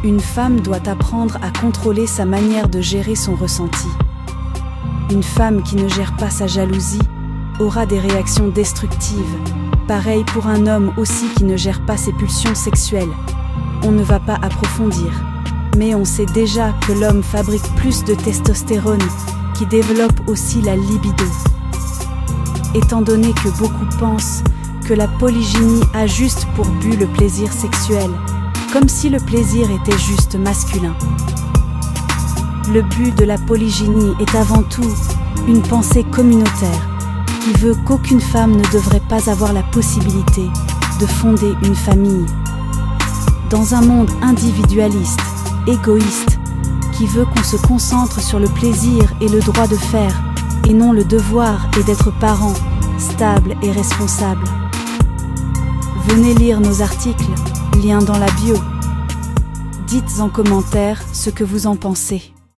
Une femme doit apprendre à contrôler sa manière de gérer son ressenti. Une femme qui ne gère pas sa jalousie aura des réactions destructives. Pareil pour un homme aussi qui ne gère pas ses pulsions sexuelles. On ne va pas approfondir, mais on sait déjà que l'homme fabrique plus de testostérone, qui développe aussi la libido. Étant donné que beaucoup pensent que la polygynie a juste pour but le plaisir sexuel, comme si le plaisir était juste masculin. Le but de la polygynie est avant tout une pensée communautaire qui veut qu'aucune femme ne devrait pas avoir la possibilité de fonder une famille. Dans un monde individualiste, égoïste, qui veut qu'on se concentre sur le plaisir et le droit de faire, et non le devoir et d'être parent, stable et responsable. Venez lire nos articles, lien dans la bio. Dites en commentaire ce que vous en pensez.